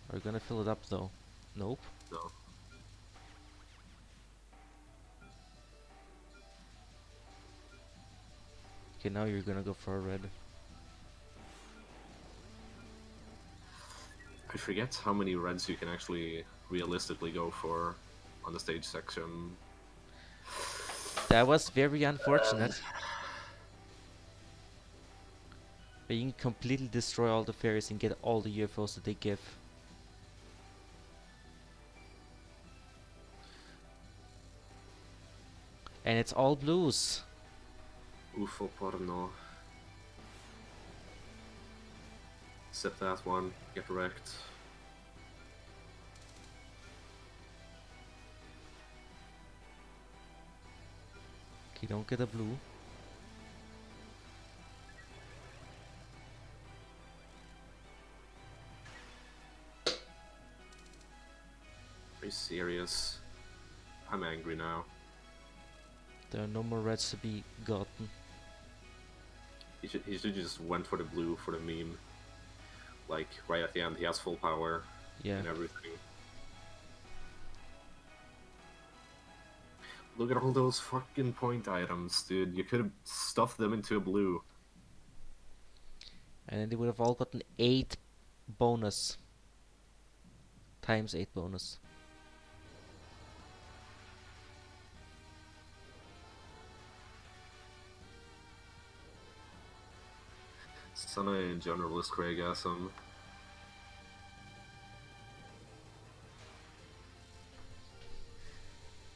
Are you gonna fill it up though? Nope. No. Okay, now you're gonna go for a red. I forget how many reds you can actually realistically go for on the stage section. That was very unfortunate. But you can completely destroy all the fairies and get all the UFOs that they give. And it's all blues. UFO porno. Sip that one, get wrecked. Okay, don't get a blue. Are you serious? I'm angry now. There are no more reds to be gotten. He should just went for the blue for the meme. Like, right at the end, he has full power Yeah. and everything. Look at all those fucking point items, dude. You could have stuffed them into a blue. And then they would have all gotten 8 bonus. Times 8 bonus. Sana in general is Craigasm.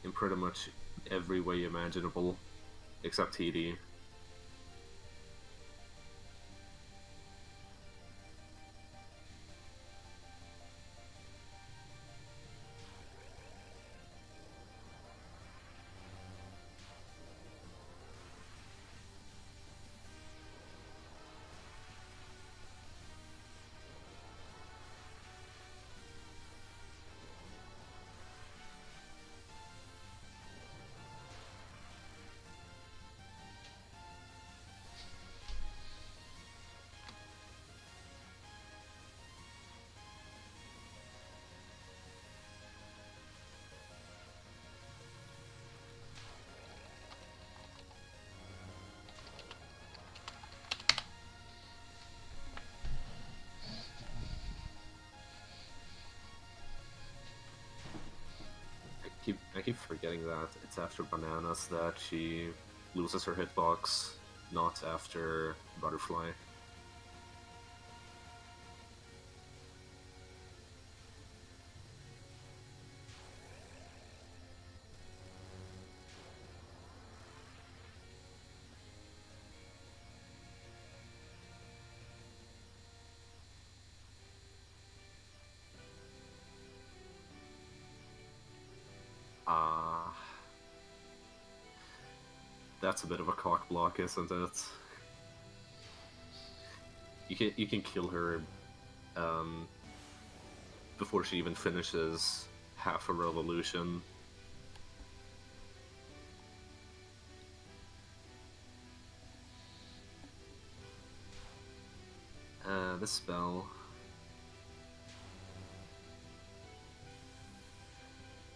In pretty much every way imaginable, except TD. I keep forgetting that it's after Bananas that she loses her hitbox, not after Butterfly. That's a bit of a cock block, isn't it? You can kill her before she even finishes half a revolution. This spell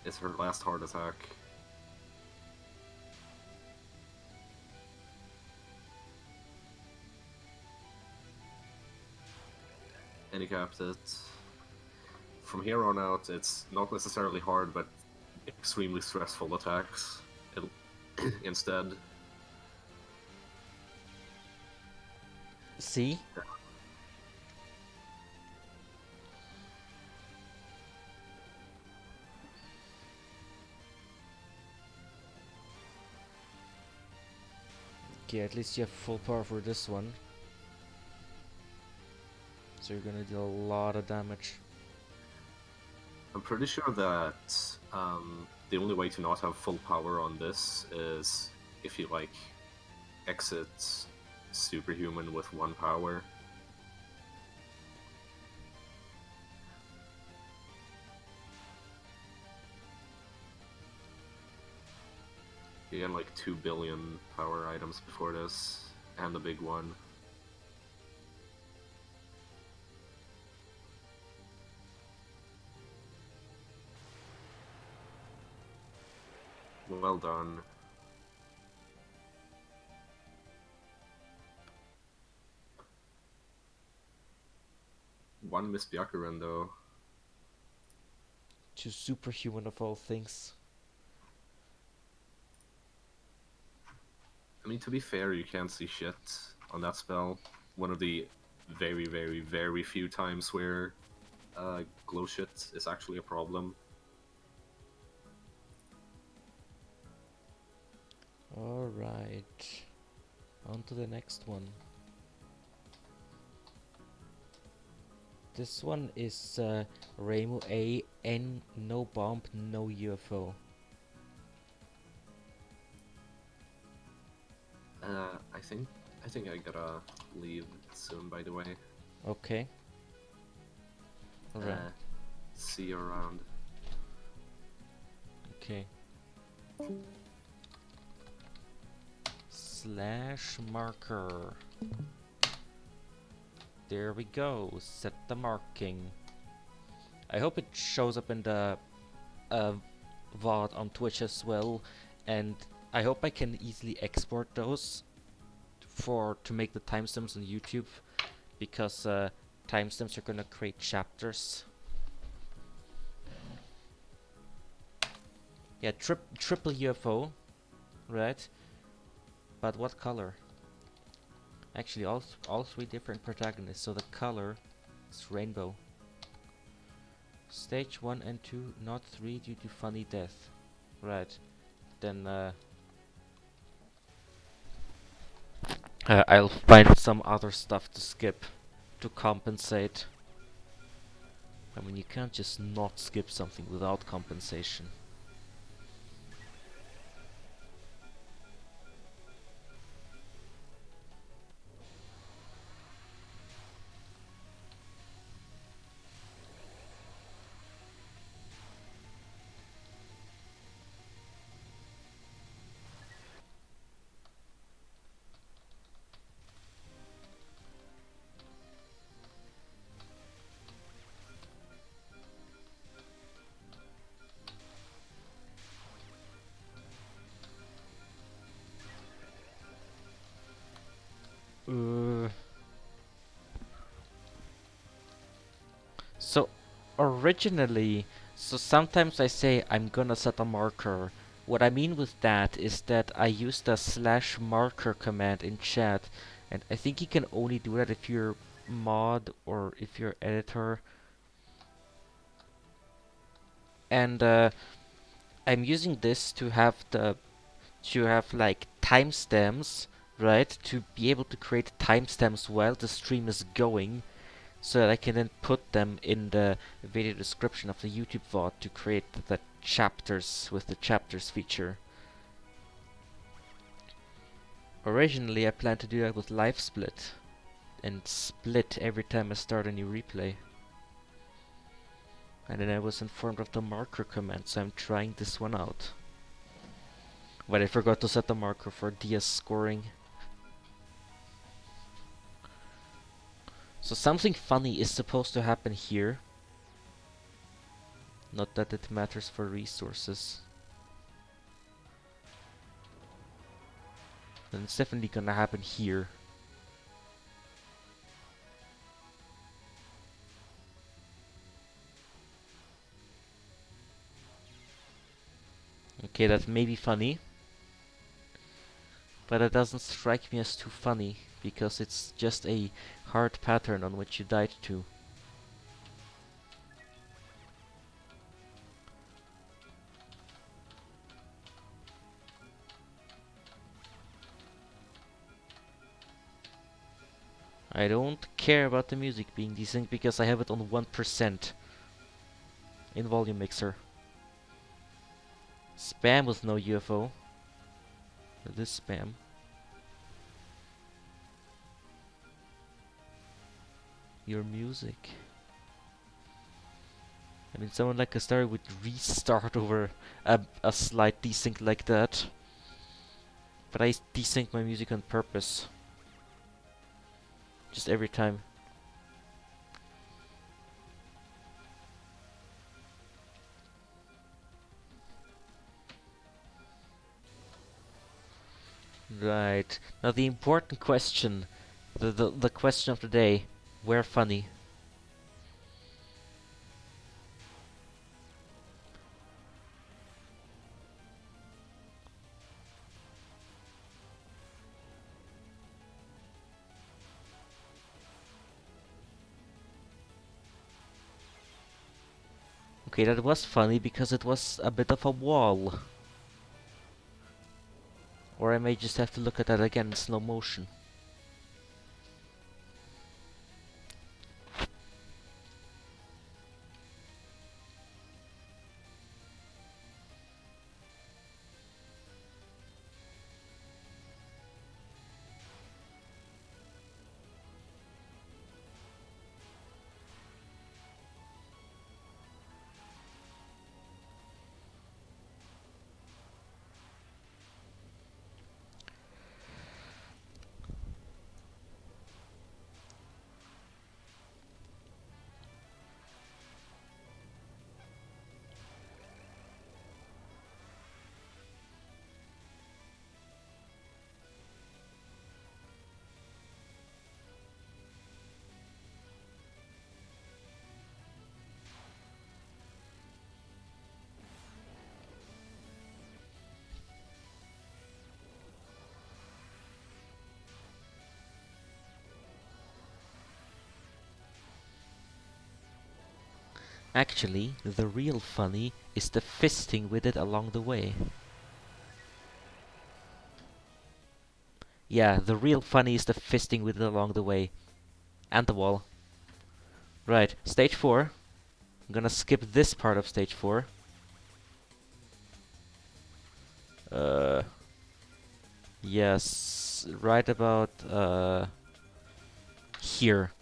is her last heart attack. And he capped it. From here on out, it's not necessarily hard, but extremely stressful attacks instead. See? Okay, at least you have full power for this one. So you're gonna deal a lot of damage. I'm pretty sure that the only way to not have full power on this is if you, like, exit Superhuman with 1 power. You get like 2 billion power items before this, and the big one. Well done. One Miss Byakuren though. To Superhuman of all things. I mean, to be fair, you can't see shit on that spell. One of the very, very, very few times where glow shit is actually a problem. Alright. On to the next one. This one is Rainbow AN, no bomb, no UFO. I think I gotta leave soon, by the way. Okay. Alright. See you around. Okay. Slash marker. There we go. Set the marking. I hope it shows up in the VOD on Twitch as well, and I hope I can easily export those to make the timestamps on YouTube, because timestamps are gonna create chapters. Yeah, triple UFO, right? But what color? Actually, all 3 different protagonists, so the color is rainbow. Stage 1 and 2, not 3 due to funny death. Right. Then I'll find some other stuff to skip to compensate. I mean, you can't just not skip something without compensation. So originally, so sometimes I say I'm gonna set a marker. What I mean with that is that I use the slash marker command in chat, and I think you can only do that if you're mod or if you're editor. And I'm using this to have like timestamps, right? To be able to create timestamps while the stream is going, so that I can then put them in the video description of the YouTube VOD to create the chapters with the chapters feature. Originally I planned to do that with live split and split every time I start a new replay. And then I was informed of the marker command, so I'm trying this one out. But I forgot to set the marker for DS scoring. So something funny is supposed to happen here. Not that it matters for resources. And it's definitely gonna happen here. Okay, that may be funny. But it doesn't strike me as too funny, because it's just a hard pattern on which you died to. I don't care about the music being desynced because I have it on 1% in volume mixer. Spam with no UFO. This spam. Your music. I mean, someone like Astari would restart over a slight desync like that. But I desync my music on purpose. Just every time. Right. Now the important question. The question of the day. Where funny? Okay, that was funny because it was a bit of a wall. Or I may just have to look at that again in slow motion. Actually, the real funny is the fisting with it along the way. Yeah, the real funny is the fisting with it along the way. And the wall. Right, stage 4. I'm gonna skip this part of stage 4. Yes, right about, here.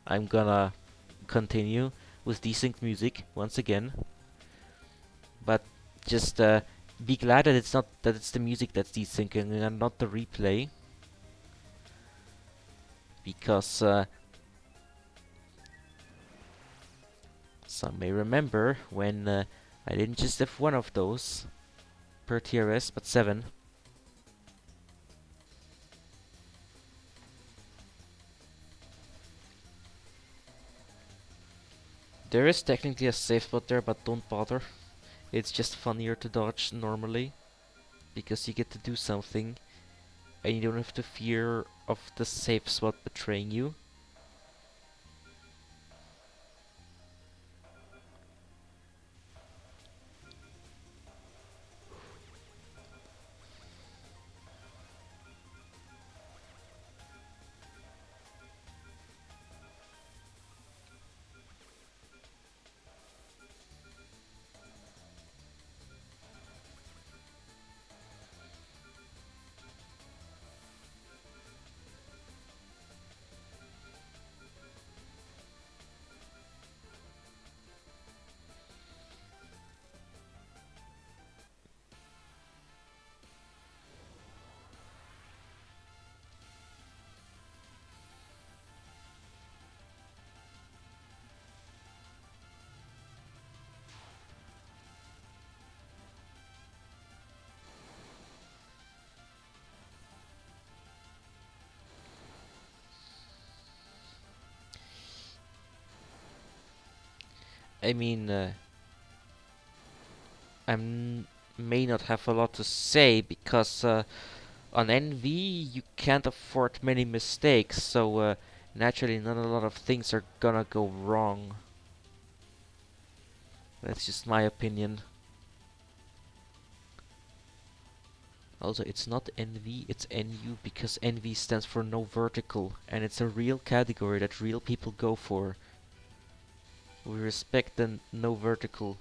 I'm gonna continue with desynced music once again. But just, be glad that it's the music that's desyncing and not the replay. Because, some may remember when I didn't just have one of those per TRS, but 7. There is technically a safe spot there, but don't bother. It's just funnier to dodge normally, because you get to do something, and you don't have to fear of the safe spot betraying you. I mean, may not have a lot to say because on NV you can't afford many mistakes, so naturally not a lot of things are gonna go wrong. That's just my opinion. Also, it's not NV, it's NU because NV stands for no vertical, and it's a real category that real people go for. We respect the no vertical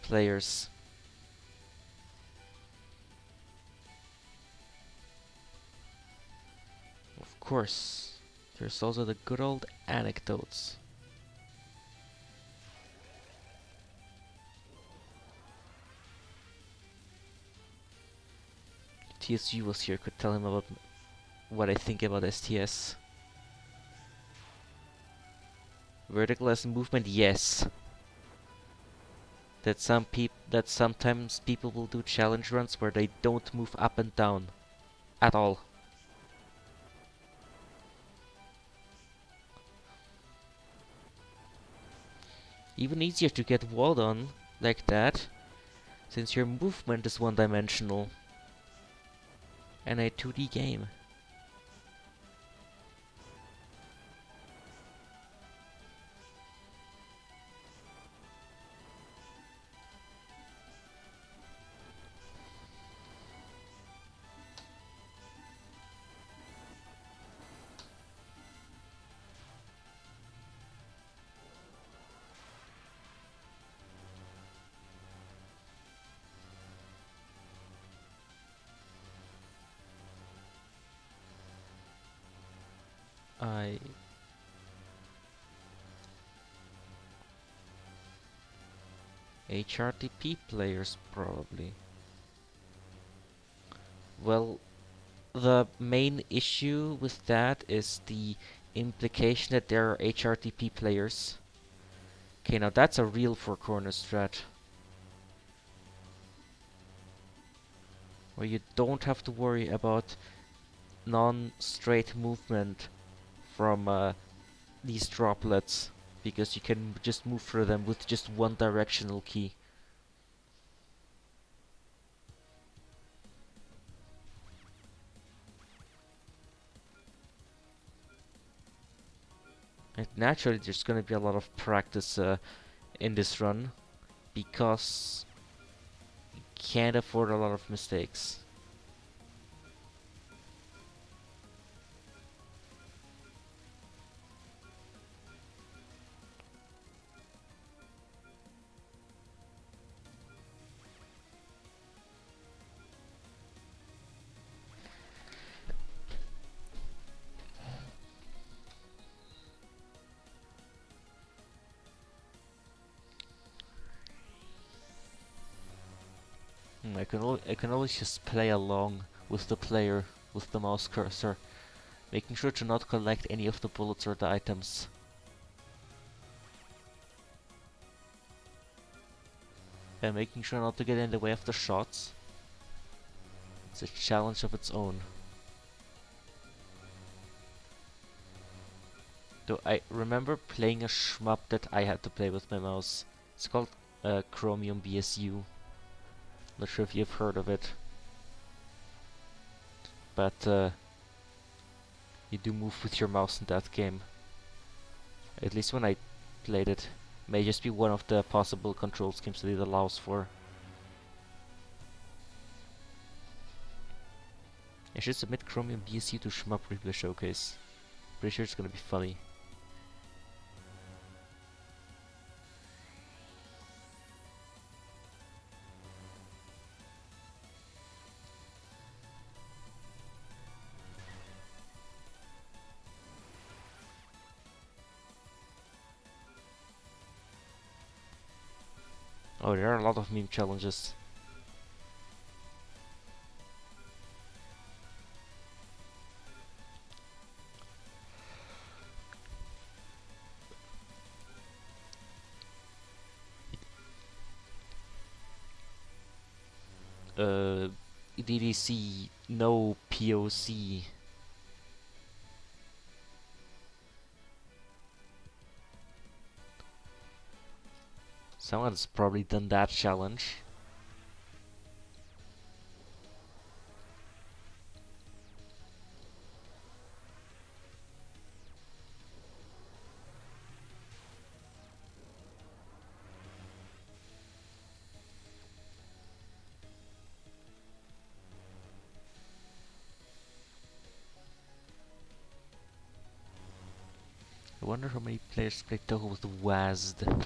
players. Of course, there's also the good old anecdotes. TSG was here, could tell him about what I think about STS. Vertical as a movement, yes. That sometimes people will do challenge runs where they don't move up and down at all. Even easier to get walled on like that, since your movement is one-dimensional and a 2D game. I HRTP players probably. Well, the main issue with that is the implication that there are HRTP players. Okay, now that's a real four corner strat. Where you don't have to worry about non-straight movement from these droplets, because you can just move through them with just one directional key. And naturally there's gonna be a lot of practice in this run, because you can't afford a lot of mistakes. I can always just play along with the player with the mouse cursor, making sure to not collect any of the bullets or the items. And making sure not to get in the way of the shots. It's a challenge of its own. Though I remember playing a shmup that I had to play with my mouse. It's called Chromium BSU. Not sure if you've heard of it. But you do move with your mouse in that game. At least when I played it. May just be one of the possible control schemes that it allows for. I should submit Chromium BSU to Shmup Replay Showcase. Pretty sure it's gonna be funny. Oh, there are a lot of meme challenges. DDC, no POC. Someone's probably done that challenge. I wonder how many players play Touhou with WASD.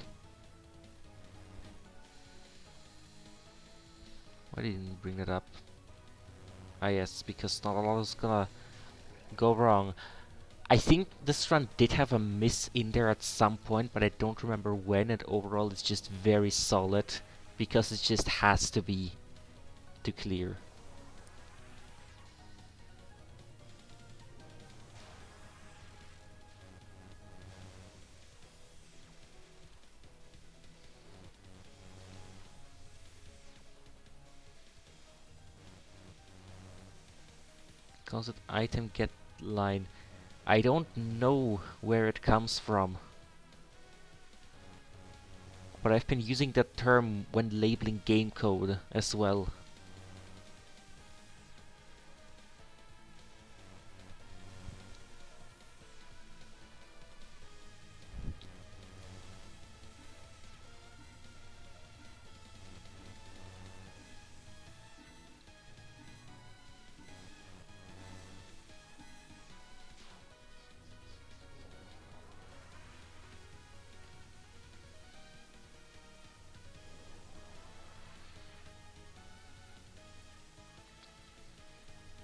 Why didn't you bring that up? Ah yes, because not a lot is gonna go wrong. I think this run did have a miss in there at some point, but I don't remember when, and overall it's just very solid, because it just has to be to clear. Concept item get line. I don't know where it comes from, but I've been using that term when labeling game code as well.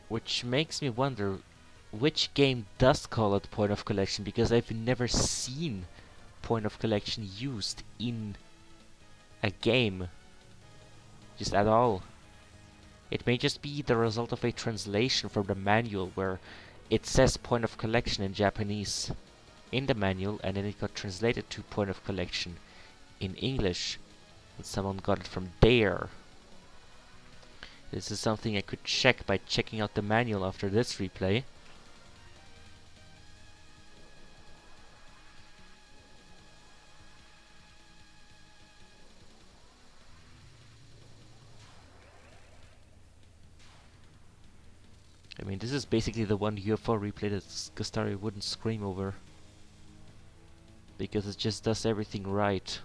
Which makes me wonder which game does call it point of collection, because I've never seen point of collection used in a game, just at all. It may just be the result of a translation from the manual where it says point of collection in Japanese in the manual, and then it got translated to point of collection in English, and someone got it from there. This is something I could check by checking out the manual after this replay. I mean, this is basically the one UFO replay that Gustari wouldn't scream over, because it just does everything right.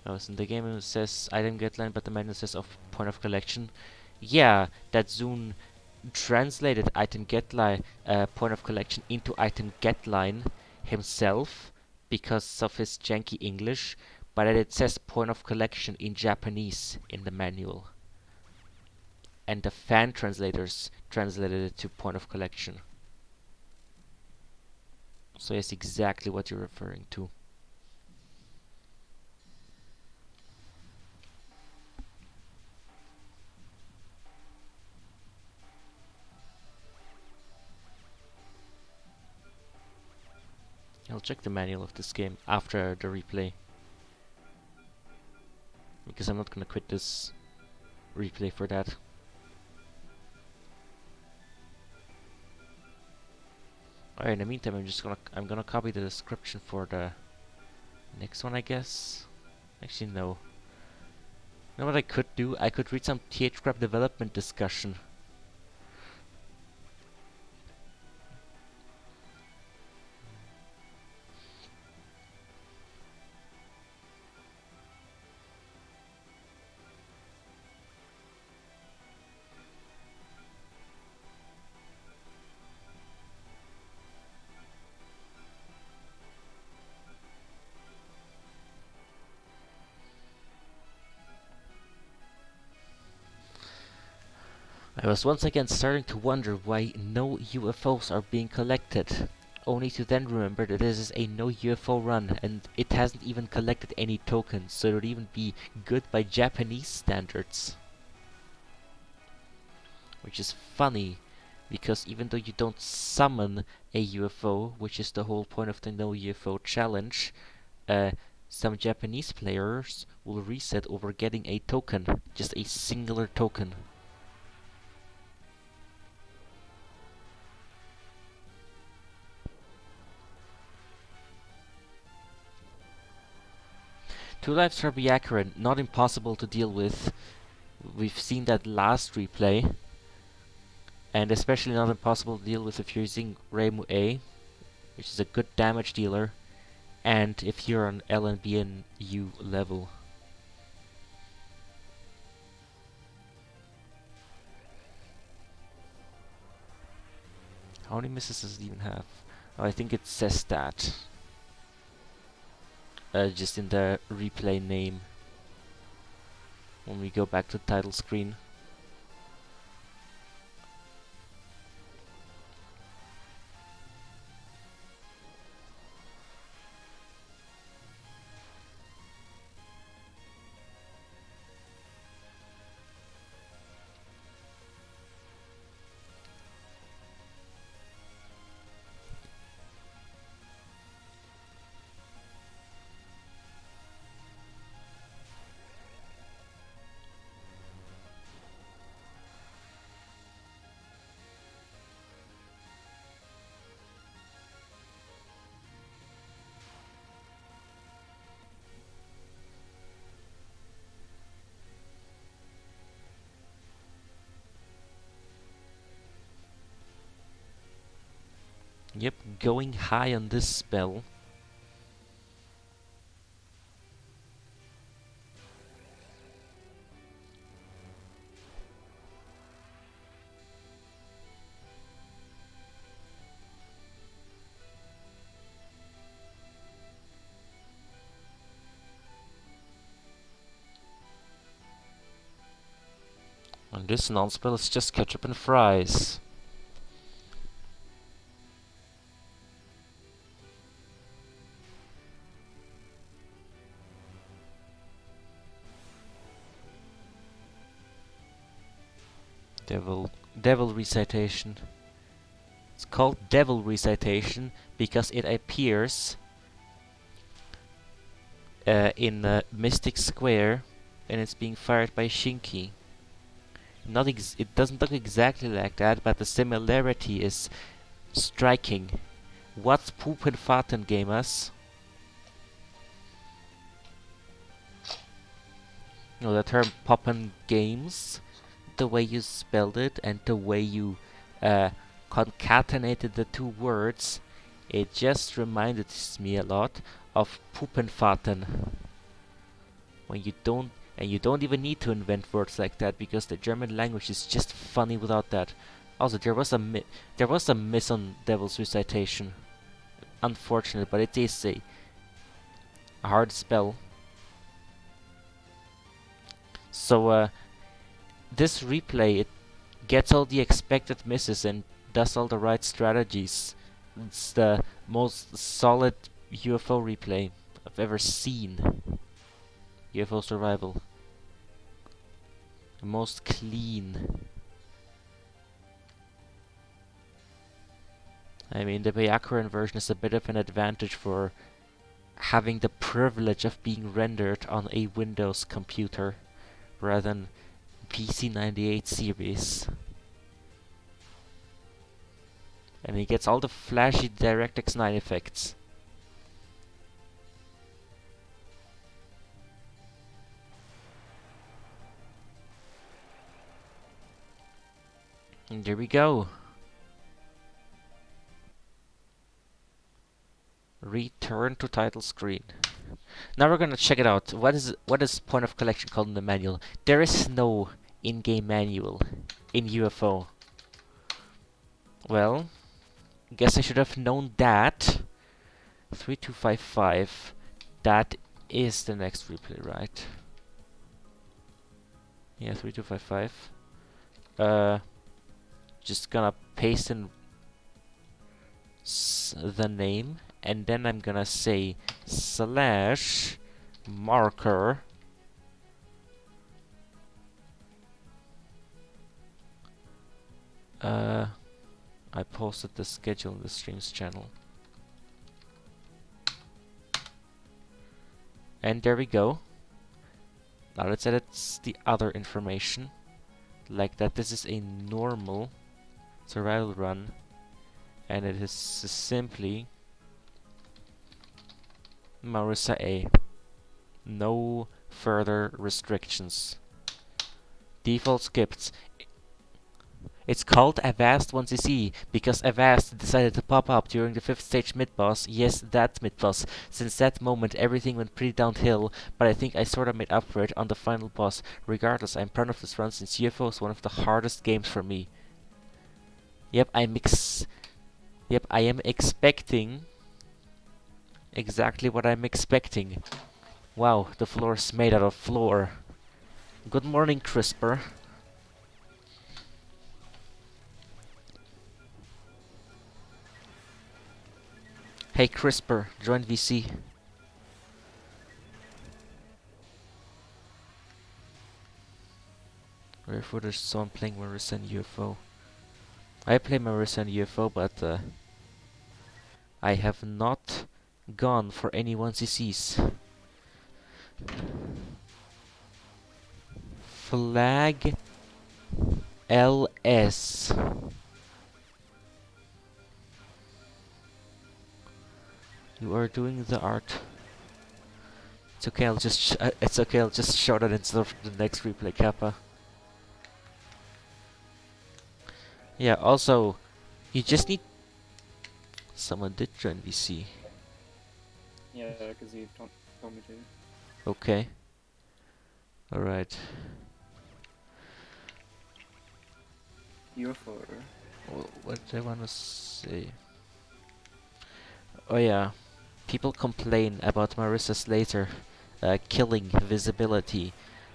Oh, so in the game it says item get line, but the manual says of point of collection. Yeah, that Zune translated item get line, point of collection into item get line himself because of his janky English, but it says point of collection in Japanese in the manual. And the fan translators translated it to point of collection. So yes, exactly what you're referring to. I'll check the manual of this game after the replay, because I'm not gonna quit this replay for that. Alright, in the meantime, I'm gonna copy the description for the next one, I guess. Actually, no. You know what I could do? I could read some THCrab development discussion. I was once again starting to wonder why no UFOs are being collected, only to then remember that this is a no UFO run and it hasn't even collected any tokens, so it would even be good by Japanese standards. Which is funny, because even though you don't summon a UFO, which is the whole point of the no UFO challenge, some Japanese players will reset over getting a token, just a singular token. 2 lives are accurate, not impossible to deal with. We've seen that last replay. And especially not impossible to deal with if you're using Reimu A, which is a good damage dealer, and if you're on LNBNU level. How many misses does it even have? Oh, I think it says that. Just in the replay name. When we go back to the title screen. Yep, going high on this spell. And this non-spell is just ketchup and fries. Devil Recitation. It's called Devil Recitation because it appears in Mystic Square and it's being fired by Shinki. It doesn't look exactly like that, but the similarity is striking. What's Poopin' Faten, gamers? No, the term Poppin' Games, the way you spelled it and the way you concatenated the two words, it just reminded me a lot of Poopin' Faten. When you don't even need to invent words like that because the German language is just funny without that. Also, there was a miss on Devil's Recitation, unfortunately, but it is a hard spell. So this replay, it gets all the expected misses and does all the right strategies. It's the most solid UFO replay I've ever seen. UFO survival. The most clean. I mean, the Byakuran version is a bit of an advantage for having the privilege of being rendered on a Windows computer rather than PC98 series. And he gets all the flashy DirectX 9 effects. And there we go. Return to title screen. Now we're gonna check it out. What is point of collection called in the manual? There is no in-game manual in UFO. Well, guess I should have known that. 3255. That is the next replay, right? Yeah, 3255. Just gonna paste in the name, and then I'm gonna say slash marker I posted the schedule in the streams channel. And there we go. Now let's edit the other information. Like that this is a normal survival run. And it is simply Marissa A. No further restrictions. Default skipped. It's called Avast 1cc because Avast decided to pop up during the 5th stage mid-boss. Yes, that mid-boss. Since that moment everything went pretty downhill, but I think I sorta made up for it on the final boss. Regardless, I'm proud of this run since UFO is one of the hardest games for me. Yep, I am expecting exactly what I'm expecting. Wow, the floor is made out of floor. Good morning, CRISPR. Hey CRISPR, join VC. Rare footage someone playing Marissa and UFO. I play Marissa and UFO, but I have not gone for any 1cc's. Flag LS. You are doing the art. It's okay, I'll just it's okay, I'll just show that instead of the next replay kappa. Yeah, also, you just need... Someone did join VC. Yeah, because he told me to. Okay. Alright. UFO. What did I want to say? Oh yeah. People complain about Marissa's laser killing visibility,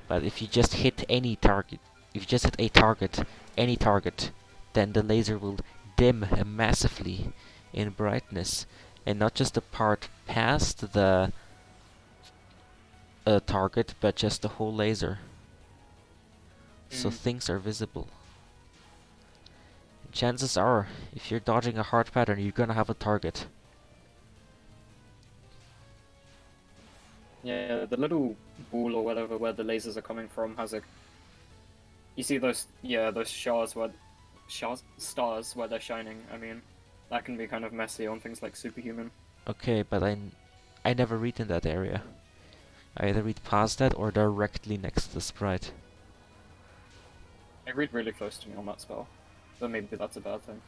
but if you just hit any target, if you just hit a target, any target, then the laser will dim massively in brightness, and not just the part past the target, but just the whole laser. So things are visible. Chances are, if you're dodging a hard pattern, you're gonna have a target. Yeah, the little ball or whatever where the lasers are coming from has a... You see those, yeah, those stars where they're shining. I mean, that can be kind of messy on things like Superhuman. Okay, but I never read in that area. I either read past that or directly next to the sprite. I read really close to me on that spell, but maybe that's a bad thing.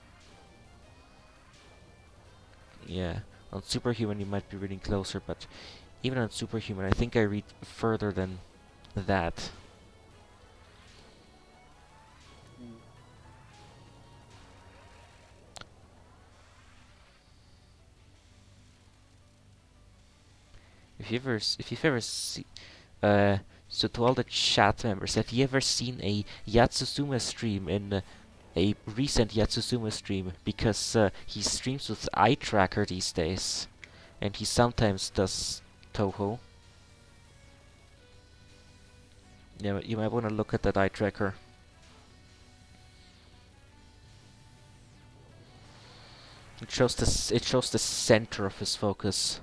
Yeah, on Superhuman you might be reading closer, but even on Superhuman I think I read further than that. If you've ever seen, so to all the chat members, have you ever seen a Yatsusuma stream in a recent Yatsusuma stream? Because he streams with eye tracker these days, and he sometimes does Touhou. Yeah, you might want to look at that eye tracker. It shows the center of his focus.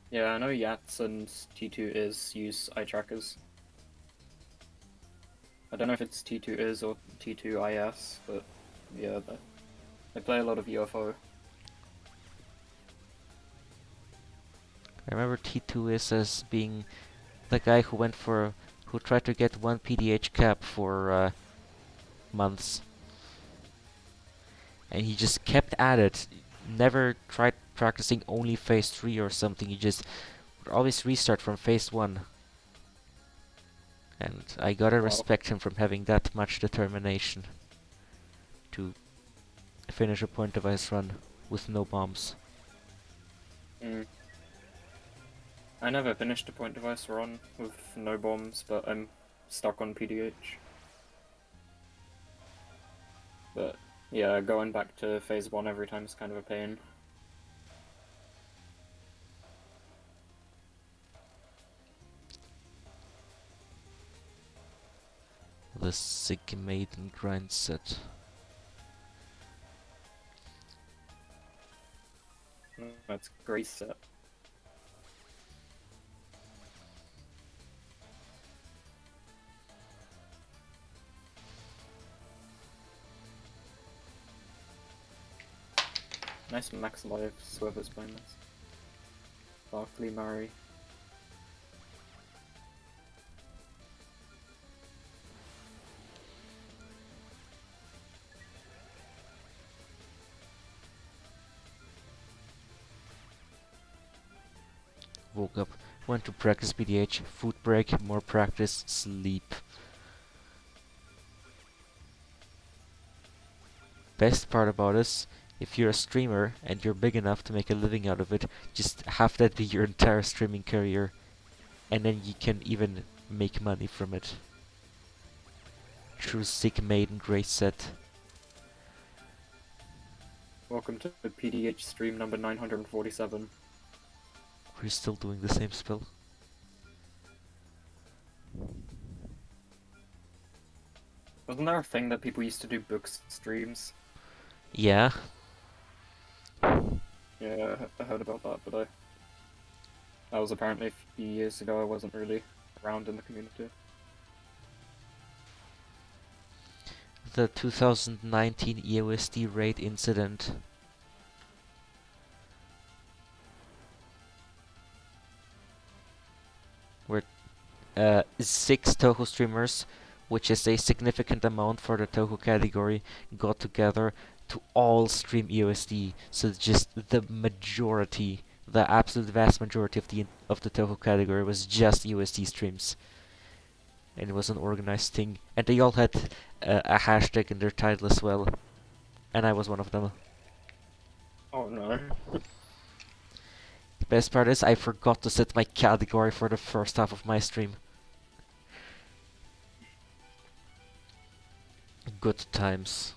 Yeah, I know Yats and T2 is use eye trackers. I don't know if it's T2 is or T2 IS, but yeah, they play a lot of UFO. I remember T2 is as being the guy who tried to get one PDH cap for months, and he just kept at it. Never tried practicing only phase 3 or something. He just would always restart from phase 1. And I gotta respect him from having that much determination to finish a point device run with no bombs. I never finished a point device run with no bombs, but I'm stuck on PDH. But yeah, going back to phase 1 every time is kind of a pain. The Sig Maiden grind set. That's Grace set. Nice max lives, whoever's playing this. SparklyMari. Woke up, went to practice PDH, food break, more practice, sleep. Best part about this, if you're a streamer and you're big enough to make a living out of it, just have that be your entire streaming career, and then you can even make money from it. True sick maiden grace set. Welcome to the PDH stream number 947. We're still doing the same spell. Wasn't there a thing that people used to do book streams? Yeah. Yeah, I heard about that, but that was apparently a few years ago. I wasn't really around in the community. The 2019 EOSD raid incident. Where 6 Touhou streamers, which is a significant amount for the Touhou category, got together to all stream EOSD. So just the majority, the absolute vast majority of the Touhou category was just EOSD streams. And it was an organized thing. And they all had a hashtag in their title as well. And I was one of them. Oh no. The best part is I forgot to set my category for the first half of my stream. Good times.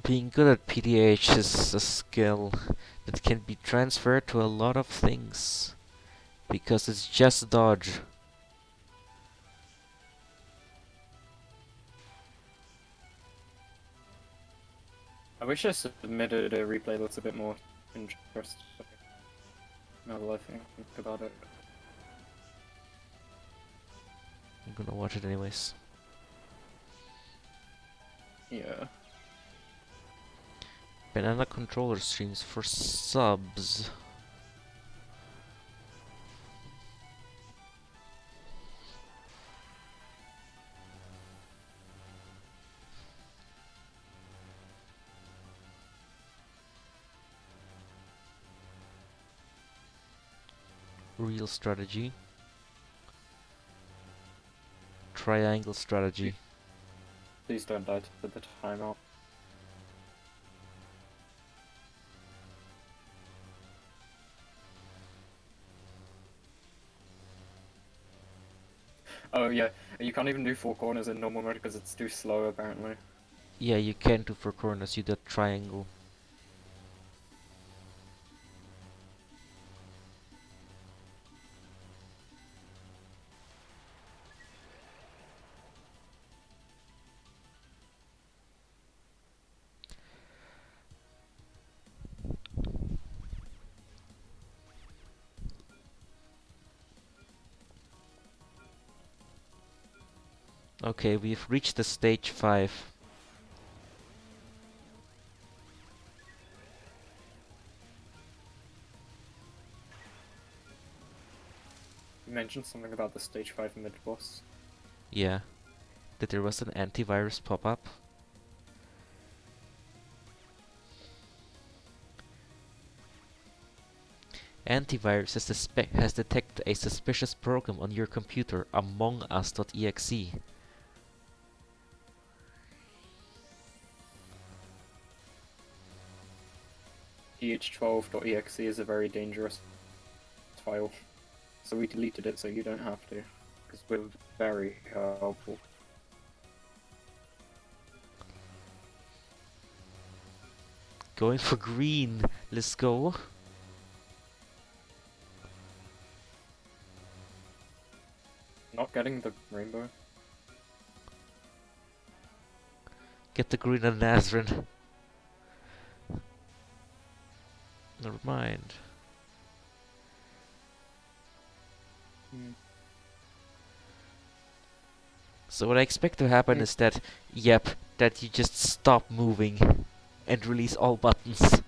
Being good at PDH is a skill that can be transferred to a lot of things, because it's just dodge. I wish I submitted a replay that's a bit more interesting. Now that I think about it. I'm gonna watch it anyways. Yeah. Banana controller streams for subs. Real strategy. Triangle strategy. Please don't die to the timeout. Oh yeah, you can't even do 4 corners in normal mode because it's too slow apparently. Yeah, you can do 4 corners, you do triangle. Okay, we've reached the stage 5. You mentioned something about the stage 5 mid-boss. Yeah. That there was an antivirus pop-up. Antivirus has detected a suspicious program on your computer, amongus.exe. ph12.exe is a very dangerous file, so we deleted it so you don't have to, because we're very helpful. Going for green. Let's go. Not getting the rainbow. Get the green on Nazrin. Never mind. So what I expect to happen is that, yep, that you just stop moving and release all buttons.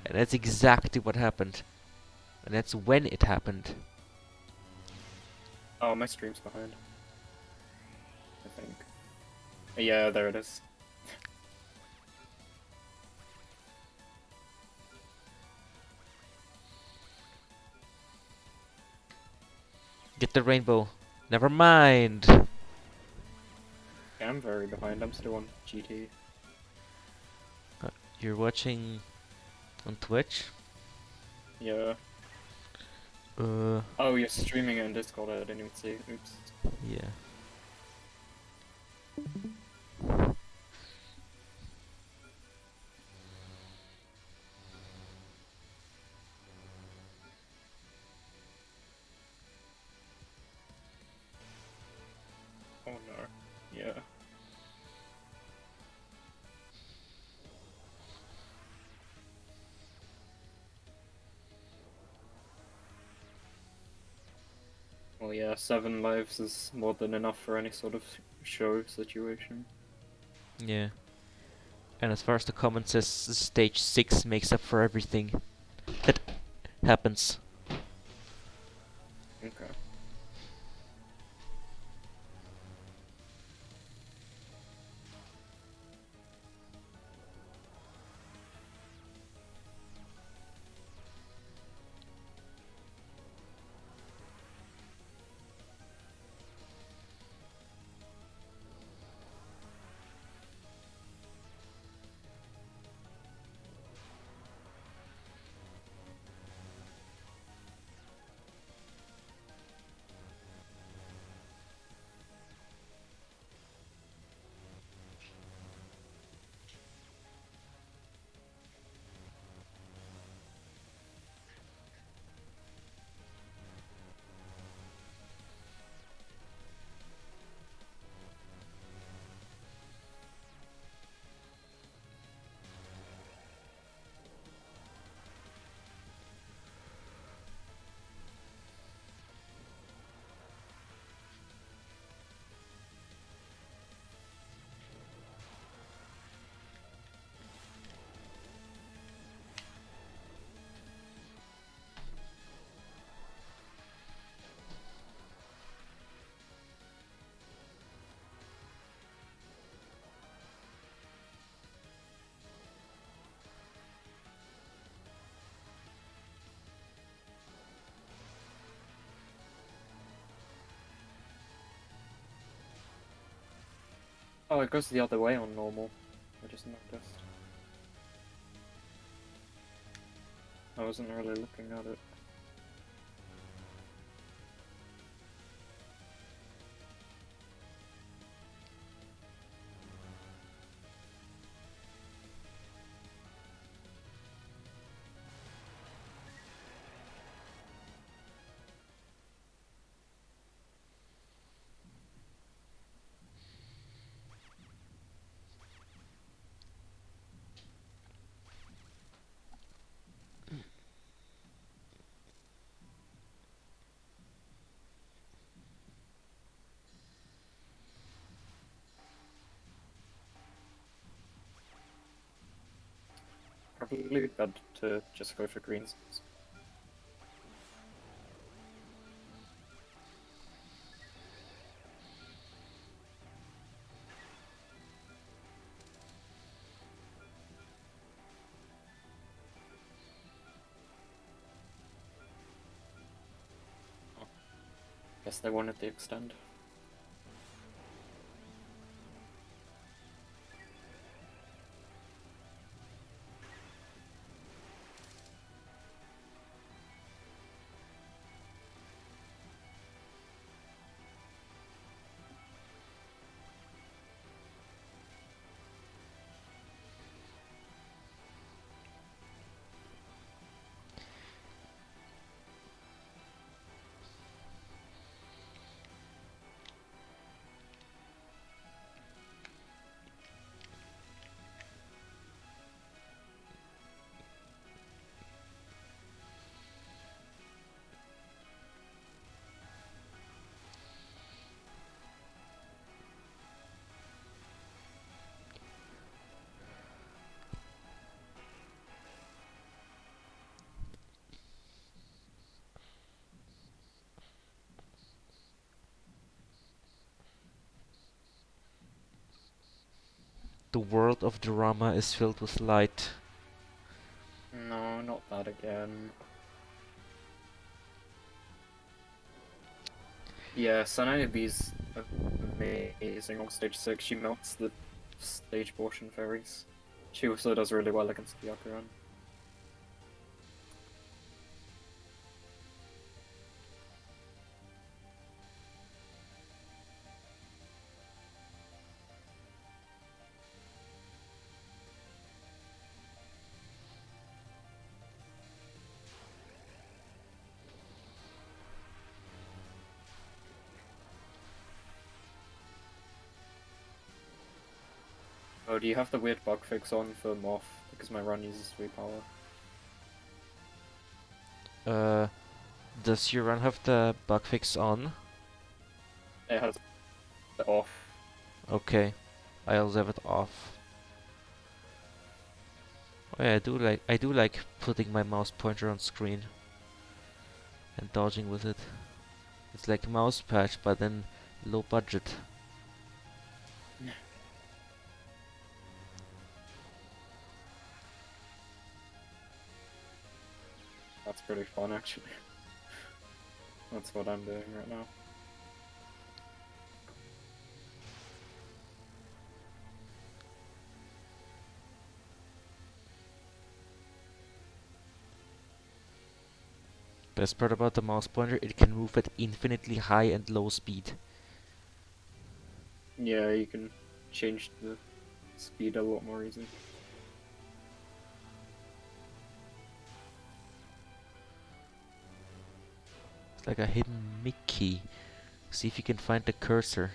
And that's exactly what happened. And that's when it happened. Oh, my stream's behind. I think. Yeah, there it is. Get the rainbow. Never mind. Yeah, I'm very behind. I'm still on GT. You're watching on Twitch? Yeah. Oh, you're streaming it in Discord. I didn't even see. Oops. Yeah. Oh no. Yeah. Well, yeah, 7 lives is more than enough for any sort of show situation. Yeah. And as far as the comment says, stage 6 makes up for everything that happens. Okay. Oh, it goes the other way on normal. I just noticed. I wasn't really looking at it. Probably better to just go for greens. Oh. Guess they wanted the extend. the world of drama is filled with light. No, not that again. Yeah, Sanayabe's amazing on stage 6. She melts the stage portion fairies. She also does really well against the Yakuran. Oh, do you have the weird bug fix on for MoF? Because my run uses 3 power. Does your run have the bug fix on? It has it off. Okay, I also have it off. Oh yeah, I do like putting my mouse pointer on screen and dodging with it. It's like a mouse patch, but then low budget. That's pretty fun, actually. That's what I'm doing right now. Best part about the mouse pointer, it can move at infinitely high and low speed. Yeah, you can change the speed a lot more easy. It's like a hidden Mickey. See if you can find the cursor.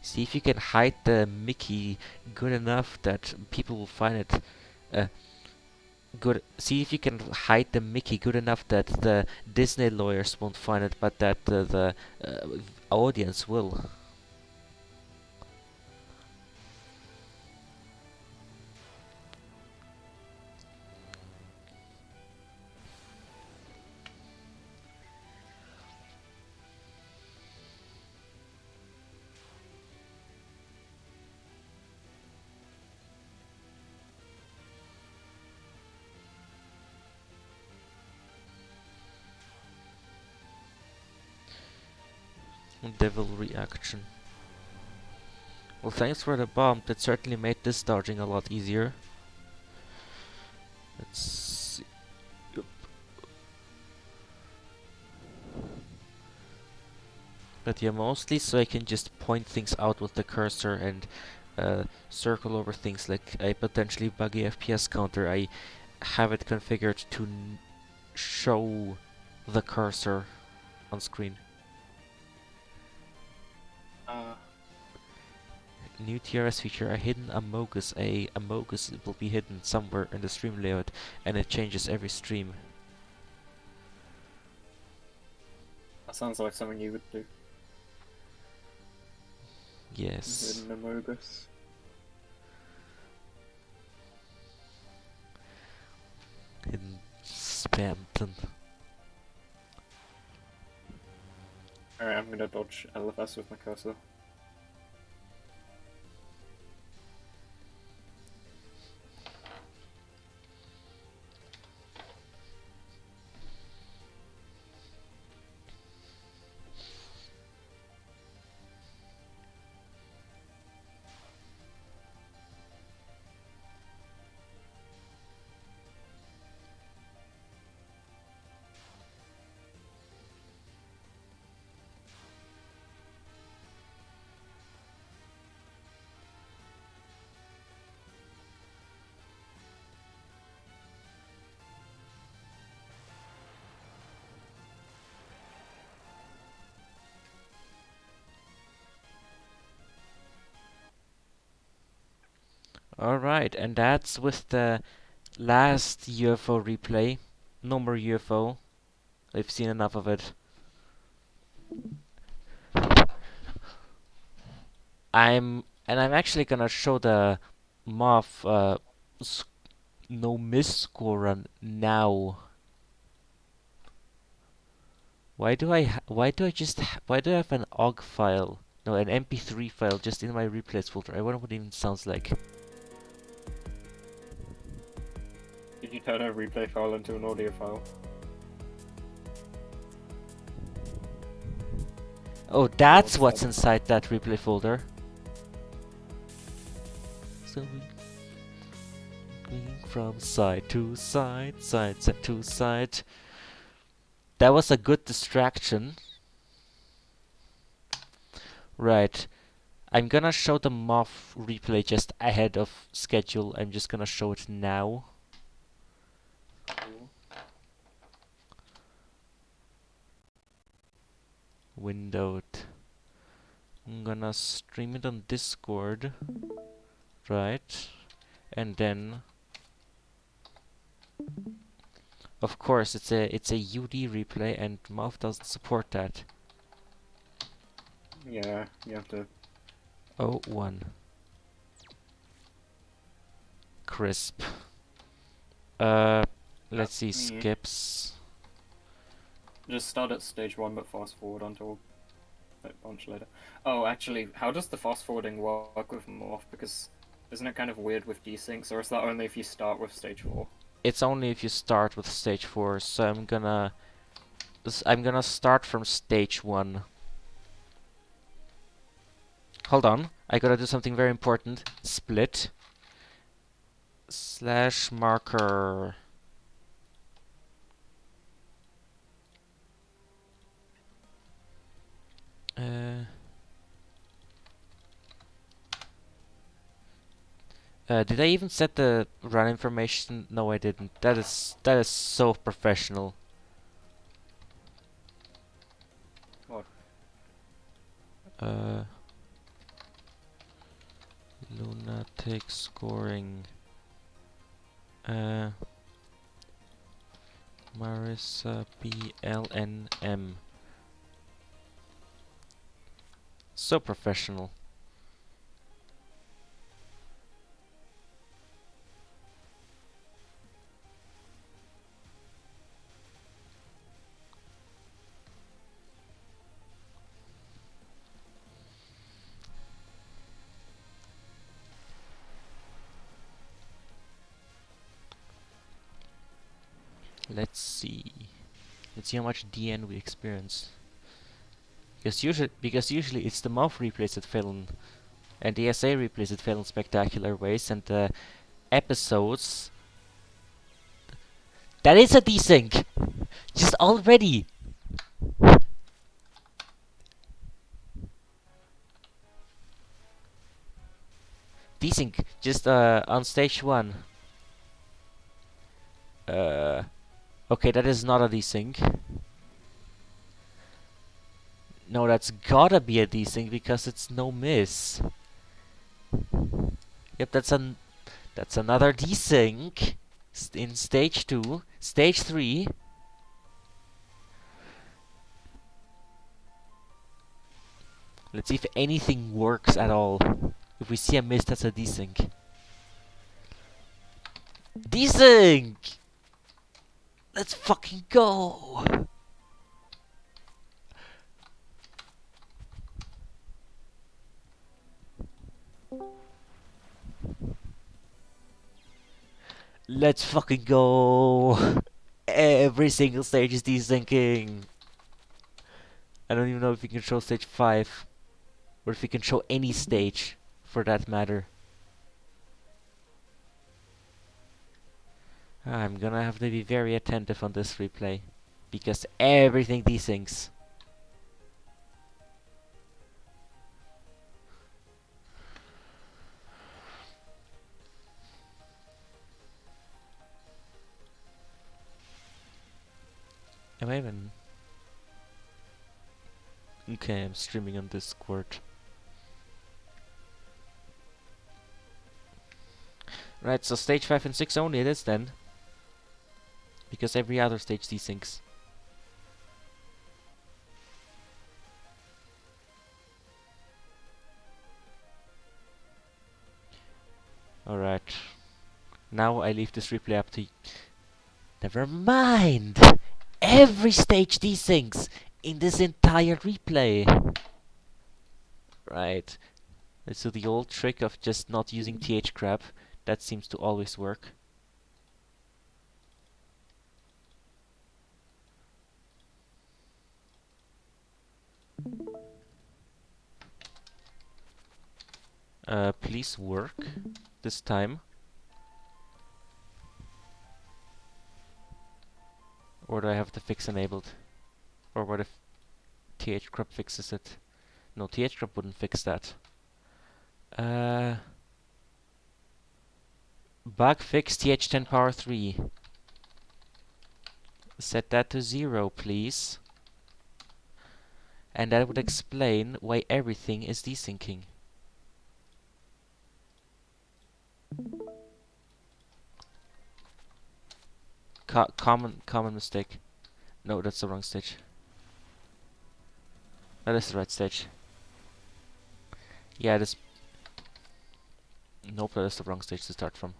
See if you can hide the Mickey good enough that people will find it. Good. See if you can hide the Mickey good enough that the Disney lawyers won't find it, but that the audience will. Devilry action. Well, thanks for the bomb. That certainly made this dodging a lot easier. Let's see. Yup. But yeah, mostly so I can just point things out with the cursor and circle over things like a potentially buggy FPS counter. I have it configured to show the cursor on screen. New TRS feature, a hidden Amogus. A Amogus will be hidden somewhere in the stream layout, and it changes every stream. That sounds like something you would do. Yes. Hidden Amogus. Hidden Spamton. Alright, I'm gonna dodge LFS with my cursor. Alright, and that's with the last UFO replay. No more UFO. I've seen enough of it. I'm actually gonna show the MoF no miss score run now. Why do I have an OGG file No, an MP3 file just in my replays folder. I wonder what it even sounds like. Did you turn a replay file into an audio file? Oh, that's What's what's that? inside that replay folder. So we going from side to side, side to side. That was a good distraction. Right. I'm gonna show the MoF replay just ahead of schedule. I'm just gonna show it now. Cool. Windowed. I'm gonna stream it on Discord. Right. And then of course it's a UD replay and MoF doesn't support that. Yeah, you have to. Oh, 1. Crisp. Let's see, me. skips. Just start at stage 1 but fast forward until a bunch later. Oh, actually, how does the fast forwarding work with MoF? Because isn't it kind of weird with desyncs, or is that only if you start with stage 4? It's only if you start with stage 4, so I'm gonna start from stage 1. Hold on, I gotta do something very important. Split / marker. Did I even set the run information? No, I didn't. That is so professional. What? Lunatic scoring. Marissa BLNM. So professional. Let's see. Let's see how much DN we experience. Because usually it's the MoF replays that fail and the SA replays that fail in spectacular ways, and the episodes. That is a desync! Just already! Desync, just on stage 1. Okay, that is not a desync. No, that's gotta be a desync because it's no miss. Yep, that's another desync in stage 2, stage 3. Let's see if anything works at all. If we see a miss, that's a desync. Desync! Let's fucking go! Let's fucking go! Every single stage is desyncing. I don't even know if we can show stage 5. Or if we can show any stage, for that matter. I'm gonna have to be very attentive on this replay. Because everything desyncs. Am I even... Okay, I'm streaming on Discord. Right, so stage 5 and 6 only it is then. Because every other stage desyncs. Alright. Now I leave this replay up to... Never mind! Every stage desyncs in this entire replay! Right. So the old trick of just not using thgrep, that seems to always work. Please work this time. Or do I have the fix enabled? Or what if thgrep fixes it? No, thgrep wouldn't fix that. Bug fix th10 power 3. Set that to 0, please. And that would explain why everything is desyncing. Common mistake. No, that's the wrong stage. That is the right stage. Yeah, this... Nope, that is the wrong stage to start from.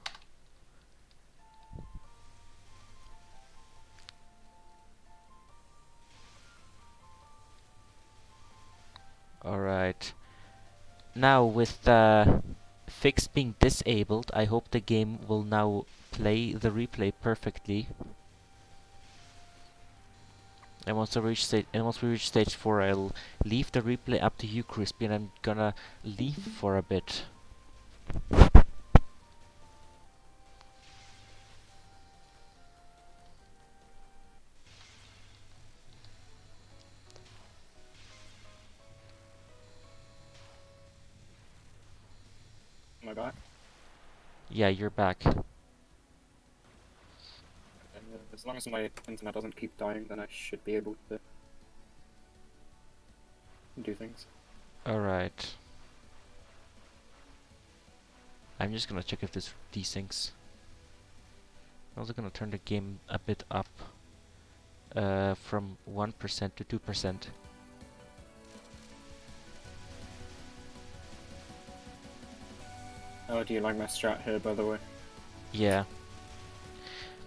Alright. Now, with the fix being disabled, I hope the game will now play the replay perfectly. And once we reach stage 4, I'll leave the replay up to you, Crispy, and I'm gonna leave for a bit. Am I back? Yeah, you're back. As long as my internet doesn't keep dying, then I should be able to do things. Alright. I'm just gonna check if this desyncs. I'm also gonna turn the game a bit up. From 1% to 2%. Oh, do you like my strat here, by the way? Yeah.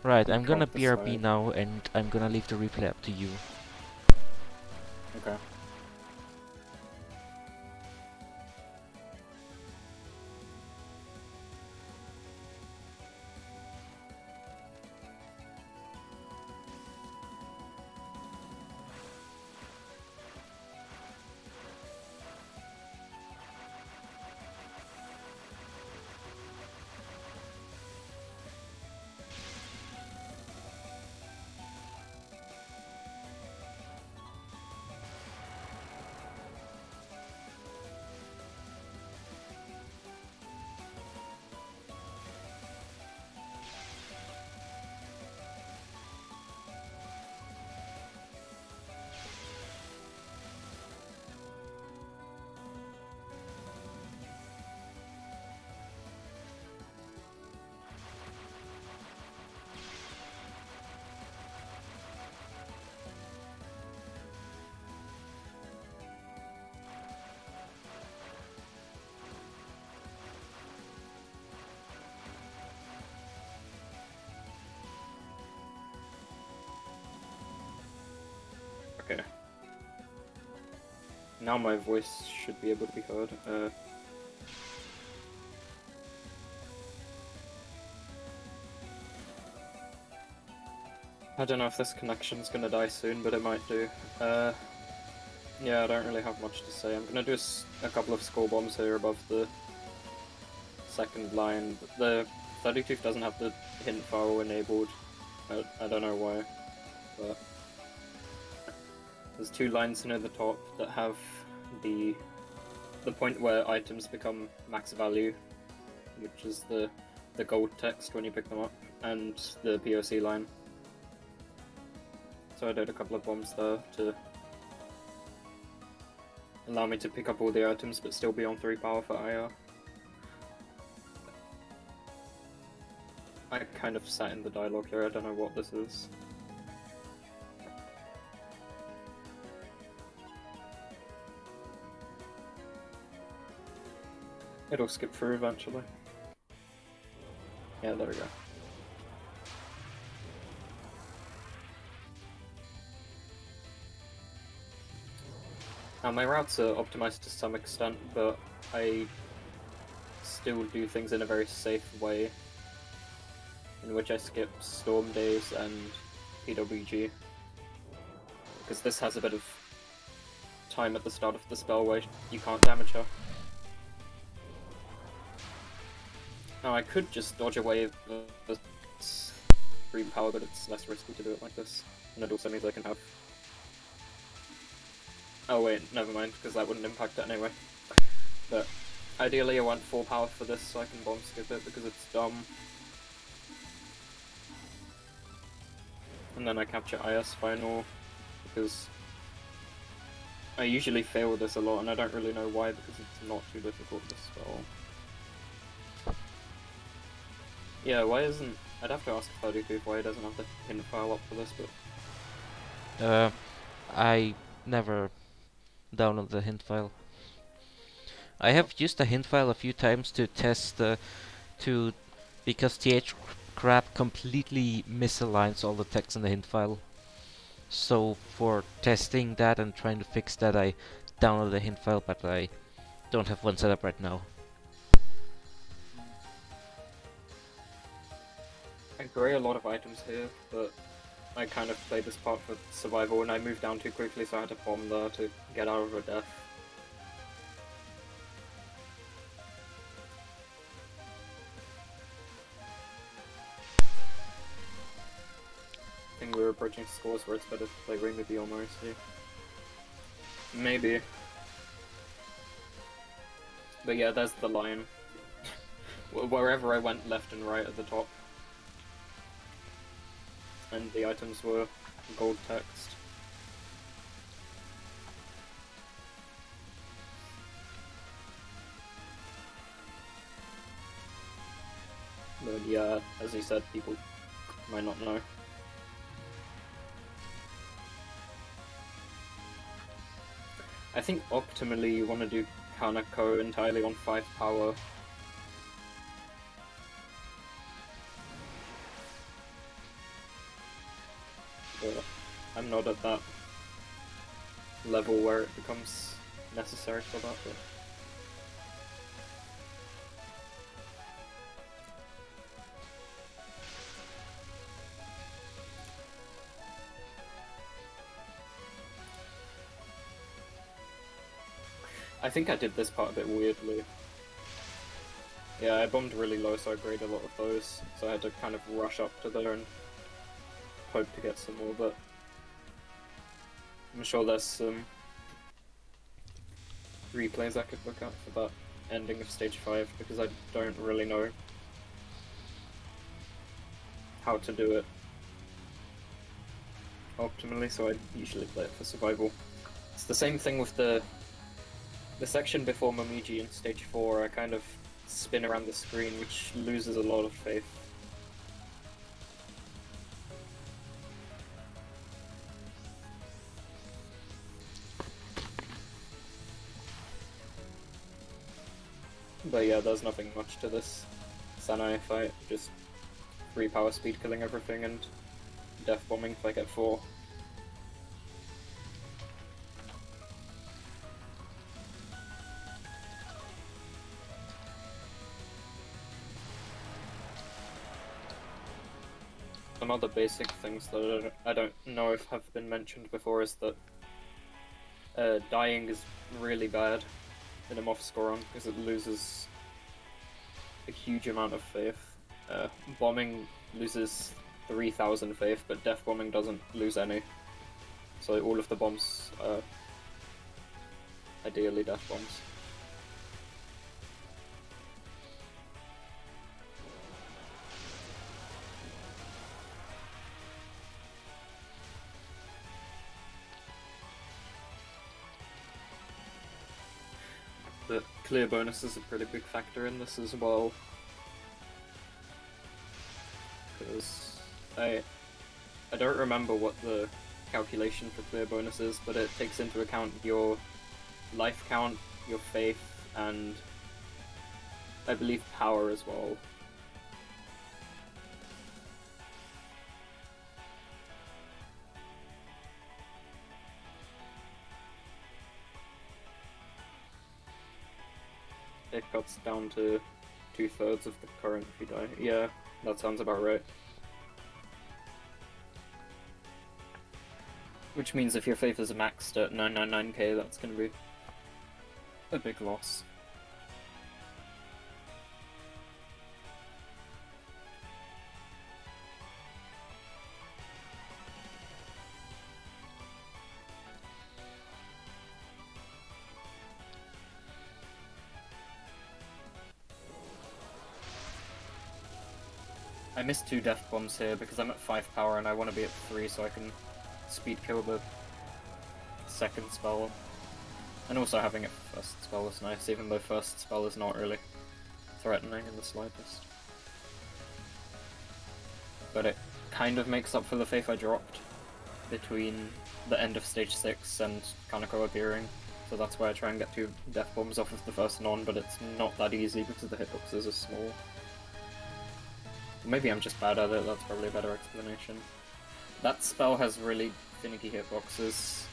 Right, I'm gonna Drop the BRB slide. now, and I'm gonna leave the replay up to you. Okay. Okay. Now my voice should be able to be heard. I don't know if this connection's gonna die soon, but it might do. Yeah, I don't really have much to say. I'm gonna do a couple of score bombs here above the second line. The 32 doesn't have the hint file enabled. I don't know why, but there's two lines near the top that have the point where items become max value, which is the gold text when you pick them up, and the POC line. So I did a couple of bombs there to allow me to pick up all the items but still be on 3 power for IR. I kind of sat in the dialogue here, I don't know what this is. It'll skip through eventually. Yeah, there we go. My routes are optimized to some extent, but I still do things in a very safe way, in which I skip Storm Days and PWG, because this has a bit of time at the start of the spell where you can't damage her. Now I could just dodge away the green power, but it's less risky to do it like this, and it also means I can have... Oh wait, never mind, because that wouldn't impact it anyway. But ideally I want 4 power for this so I can bomb skip it because it's dumb. And then I capture IS final because I usually fail this a lot and I don't really know why because it's not too difficult to spell. Yeah, why isn't... I'd have to ask 32 why he doesn't have the hint file up for this, but... I never download the hint file. I have used the hint file a few times to test because crap completely misaligns all the text in the hint file. So for testing that and trying to fix that, I downloaded the hint file, but I don't have one set up right now. I gray a lot of items here, but I kind of played this part for survival and I moved down too quickly, so I had to bomb there to get out of a death. I think we're approaching scores where it's better to play Ring of the Almighty. Maybe. But yeah, there's the line. Wherever I went left and right at the top. And the items were gold text. But yeah, as he said, people might not know. I think optimally you want to do Kanako entirely on 5 power. But I'm not at that level where it becomes necessary for that. But I think I did this part a bit weirdly. Yeah, I bombed really low, so I graded a lot of those. So I had to kind of rush up to there and hope to get some more, but I'm sure there's some replays I could look at for that ending of stage 5, because I don't really know how to do it optimally, so I usually play it for survival. It's the same thing with the section before Momiji in stage 4. I kind of spin around the screen, which loses a lot of faith. But yeah, there's nothing much to this Sanai fight, just 3 power speed killing everything and death bombing if I get 4. Some other basic things that I don't know if have been mentioned before is that dying is really bad in a MoF Scoring because it loses a huge amount of faith. Bombing loses 3,000 faith, but death bombing doesn't lose any. So all of the bombs are ideally death bombs. The clear bonus is a pretty big factor in this as well. Because I don't remember what the calculation for clear bonus is, but it takes into account your life count, your faith, and I believe power as well. cuts down to 2/3 of the current if you die. Yeah, that sounds about right. Which means if your faith is maxed at 999k, that's going to be a big loss. I missed 2 death bombs here because I'm at 5 power and I want to be at 3 so I can speed kill the second spell. And also having a first spell is nice, even though first spell is not really threatening in the slightest. But it kind of makes up for the faith I dropped between the end of stage 6 and Kaneko appearing. So that's why I try and get 2 death bombs off of the first non, but it's not that easy because the hitboxes are small. Maybe I'm just bad at it, that's probably a better explanation. That spell has really finicky hitboxes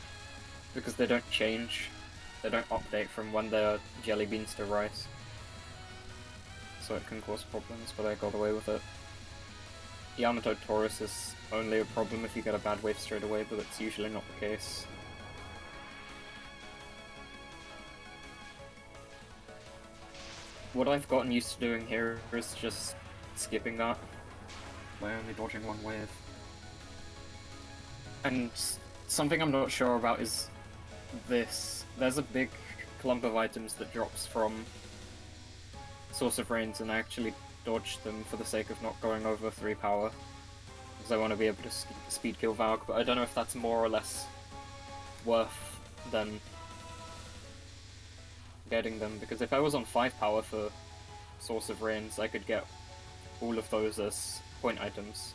because they don't change. They don't update from when they're jelly beans to rice. So it can cause problems, but I got away with it. Yamato Taurus is only a problem if you get a bad wave straight away, but it's usually not the case. What I've gotten used to doing here is just skipping that by only dodging one wave. And something I'm not sure about is this. There's a big clump of items that drops from Source of Rains, and I actually dodged them for the sake of not going over 3 power. Because I want to be able to speed kill Valk, but I don't know if that's more or less worth than getting them, because if I was on 5 power for Source of Rains, I could get all of those as point items.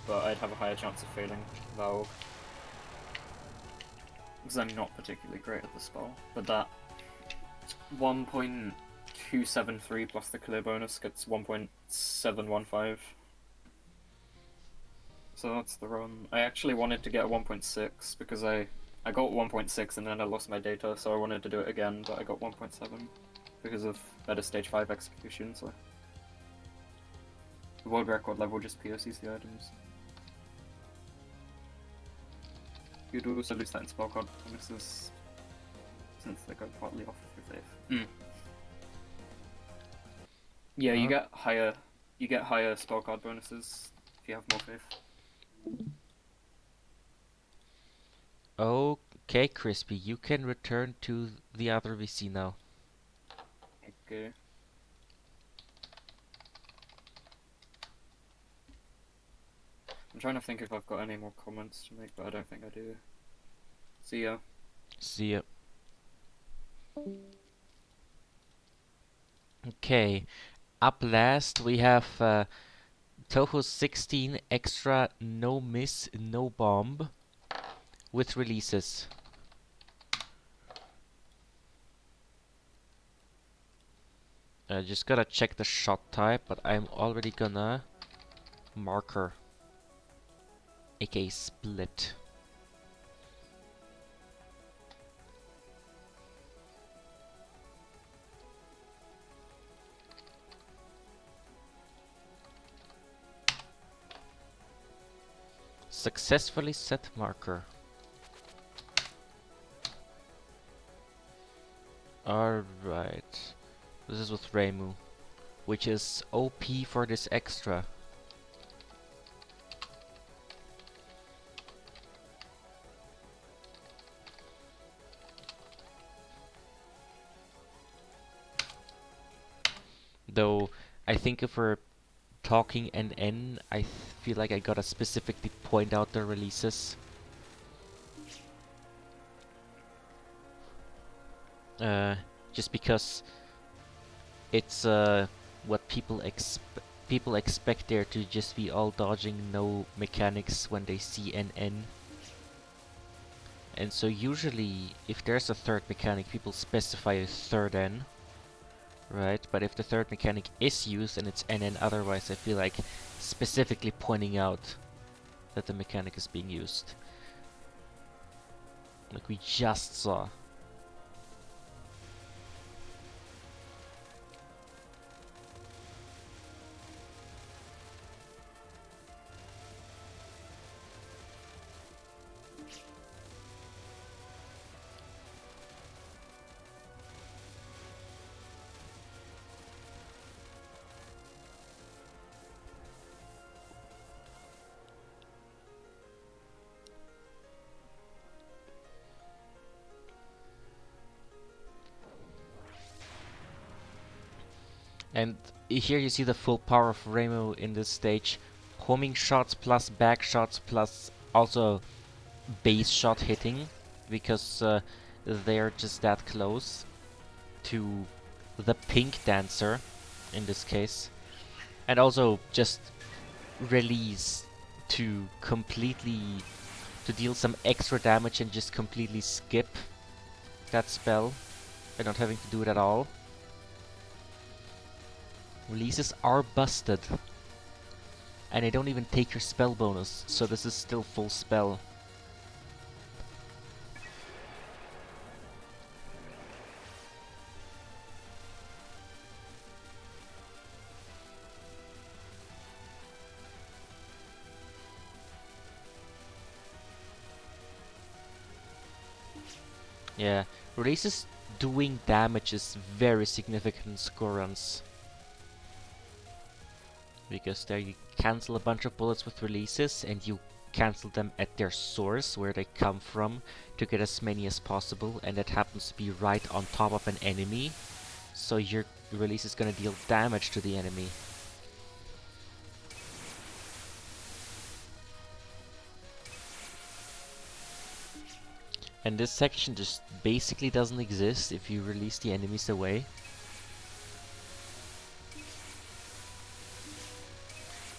But I'd have a higher chance of failing Valk. Because I'm not particularly great at the spell. But that 1.273 plus the clear bonus gets 1.715. So that's the run. I actually wanted to get a 1.6 because I got 1.6 and then I lost my data, so I wanted to do it again, but I got 1.7 because of better stage 5 execution, so... The world record level just POCs the items. You'd also lose that in spell card bonuses, since they go partly off of your faith. Yeah, you get higher spell card bonuses if you have more faith. Okay, Crispy, you can return to the other VC now. Okay. I'm trying to think if I've got any more comments to make, but I don't think I do. See ya. See ya. Okay, up last we have Touhou 16 extra no miss, no bomb with releases. Just gotta check the shot type, but I'm already gonna marker, aka split. Successfully set marker. Alright. This is with Reimu, which is OP for this extra. Though, I think if we're talking NN, I feel like I gotta specifically point out the releases. Just because it's what people expect there to just be all dodging, no mechanics when they see NN. And so usually, if there's a third mechanic, people specify a third N. Right, but if the third mechanic is used and it's NN otherwise, I feel like specifically pointing out that the mechanic is being used. Like we just saw. And here you see the full power of Remo in this stage. Homing shots plus back shots plus also base shot hitting, because they're just that close to the pink dancer in this case. And also just release to completely to deal some extra damage and just completely skip that spell and not having to do it at all. Releases are busted. And they don't even take your spell bonus, so this is still full spell. Yeah, releases doing damage is very significant in score runs. Because there you cancel a bunch of bullets with releases and you cancel them at their source, where they come from, to get as many as possible, and that happens to be right on top of an enemy. So your release is gonna deal damage to the enemy. And this section just basically doesn't exist if you release the enemies away.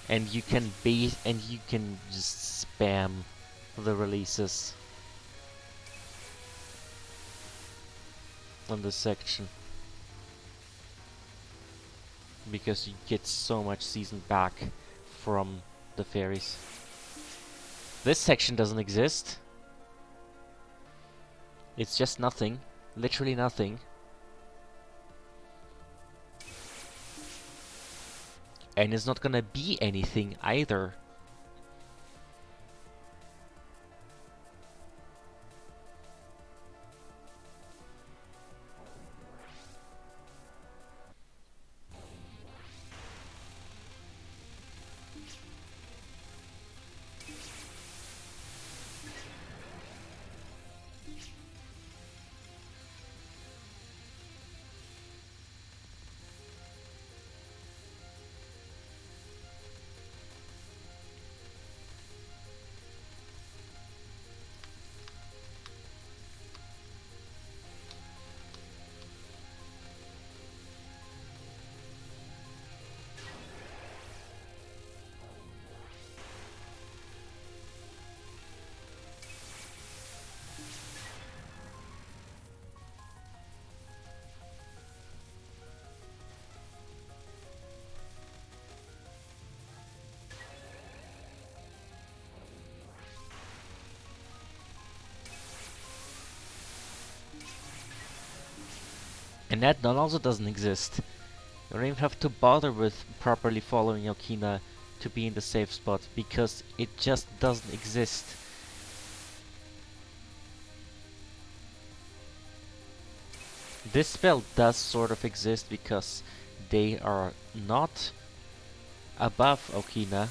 And you can just spam the releases on this section, because you get so much season back from the fairies. This section doesn't exist. It's just nothing. Literally nothing. And it's not gonna be anything either. And that also doesn't exist. You don't even have to bother with properly following Okina to be in the safe spot, because it just doesn't exist. This spell does sort of exist because they are not above Okina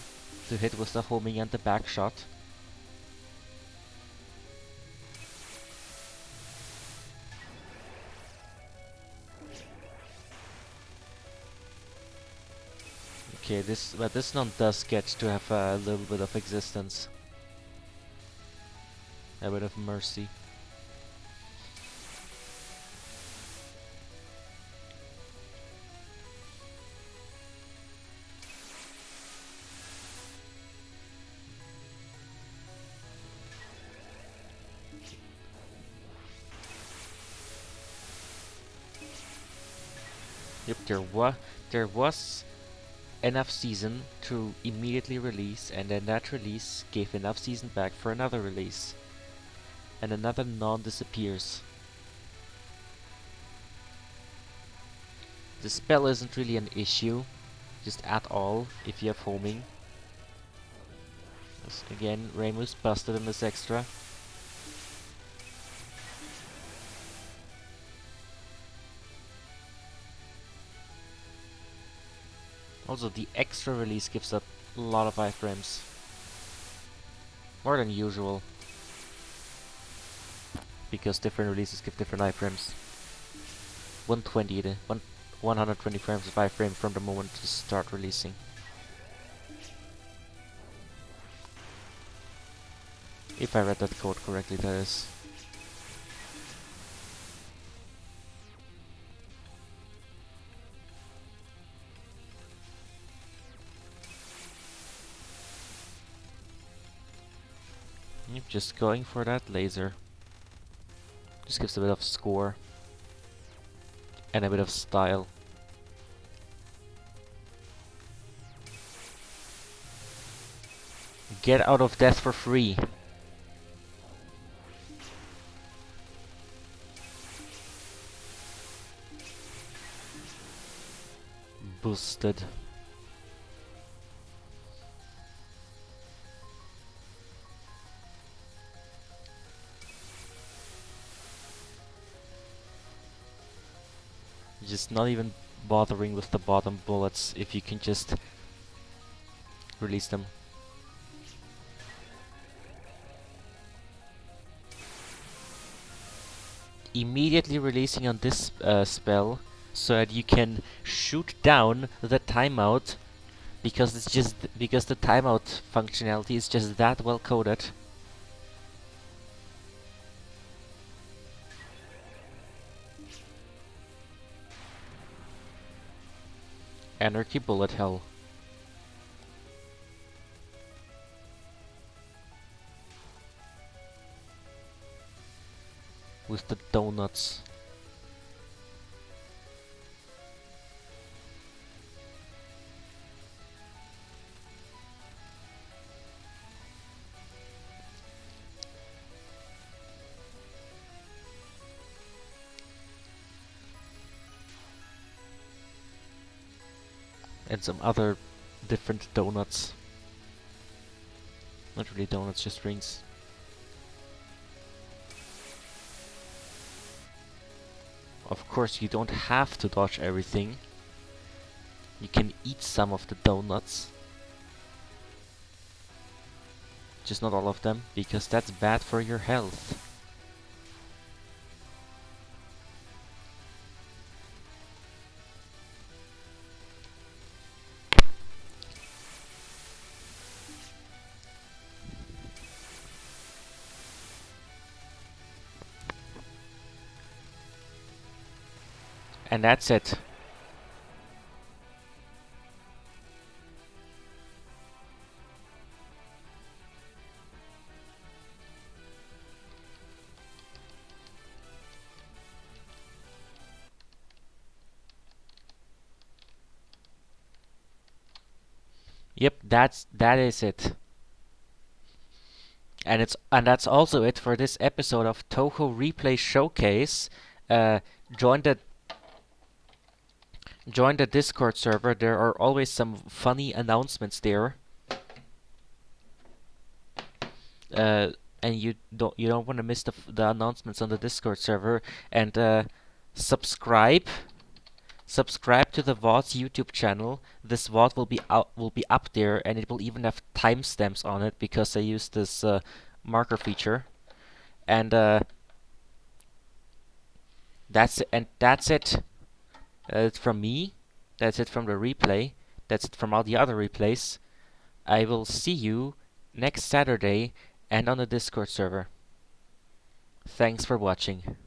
to hit with the homing and the back shot. Okay, but this one does get to have a little bit of existence. A bit of mercy. Yep, there was enough season to immediately release, and then that release gave enough season back for another release. And another non-disappears. The spell isn't really an issue, just at all, if you have homing. Again, Ramus busted in this extra. Also, the extra release gives up a lot of iframes. More than usual. Because different releases give different iframes. 120, 120 frames, 5 frames from the moment to start releasing. If I read that code correctly, that is. Yep, just going for that laser. Just gives a bit of score. And a bit of style. Get out of death for free. Boosted. Just not even bothering with the bottom bullets if you can just release them. Immediately releasing on this spell so that you can shoot down the timeout because it's just because the timeout functionality is just that well coded. Anarchy bullet hell. With the donuts. And some other different donuts. Not really donuts, just rings. Of course, you don't have to dodge everything. You can eat some of the donuts. Just not all of them, because that's bad for your health. And that's it. Yep, that is it. And that's also it for this episode of Touhou Replay Showcase. Join the Discord server. There are always some funny announcements there. And you don't want to miss the announcements on the Discord server. And subscribe to the VOD's YouTube channel. This VOD will be up there, and it will even have timestamps on it because I use this marker feature. And that's it. It's from me. That's it from the replay. That's it from all the other replays. I will see you next Saturday and on the Discord server. Thanks for watching.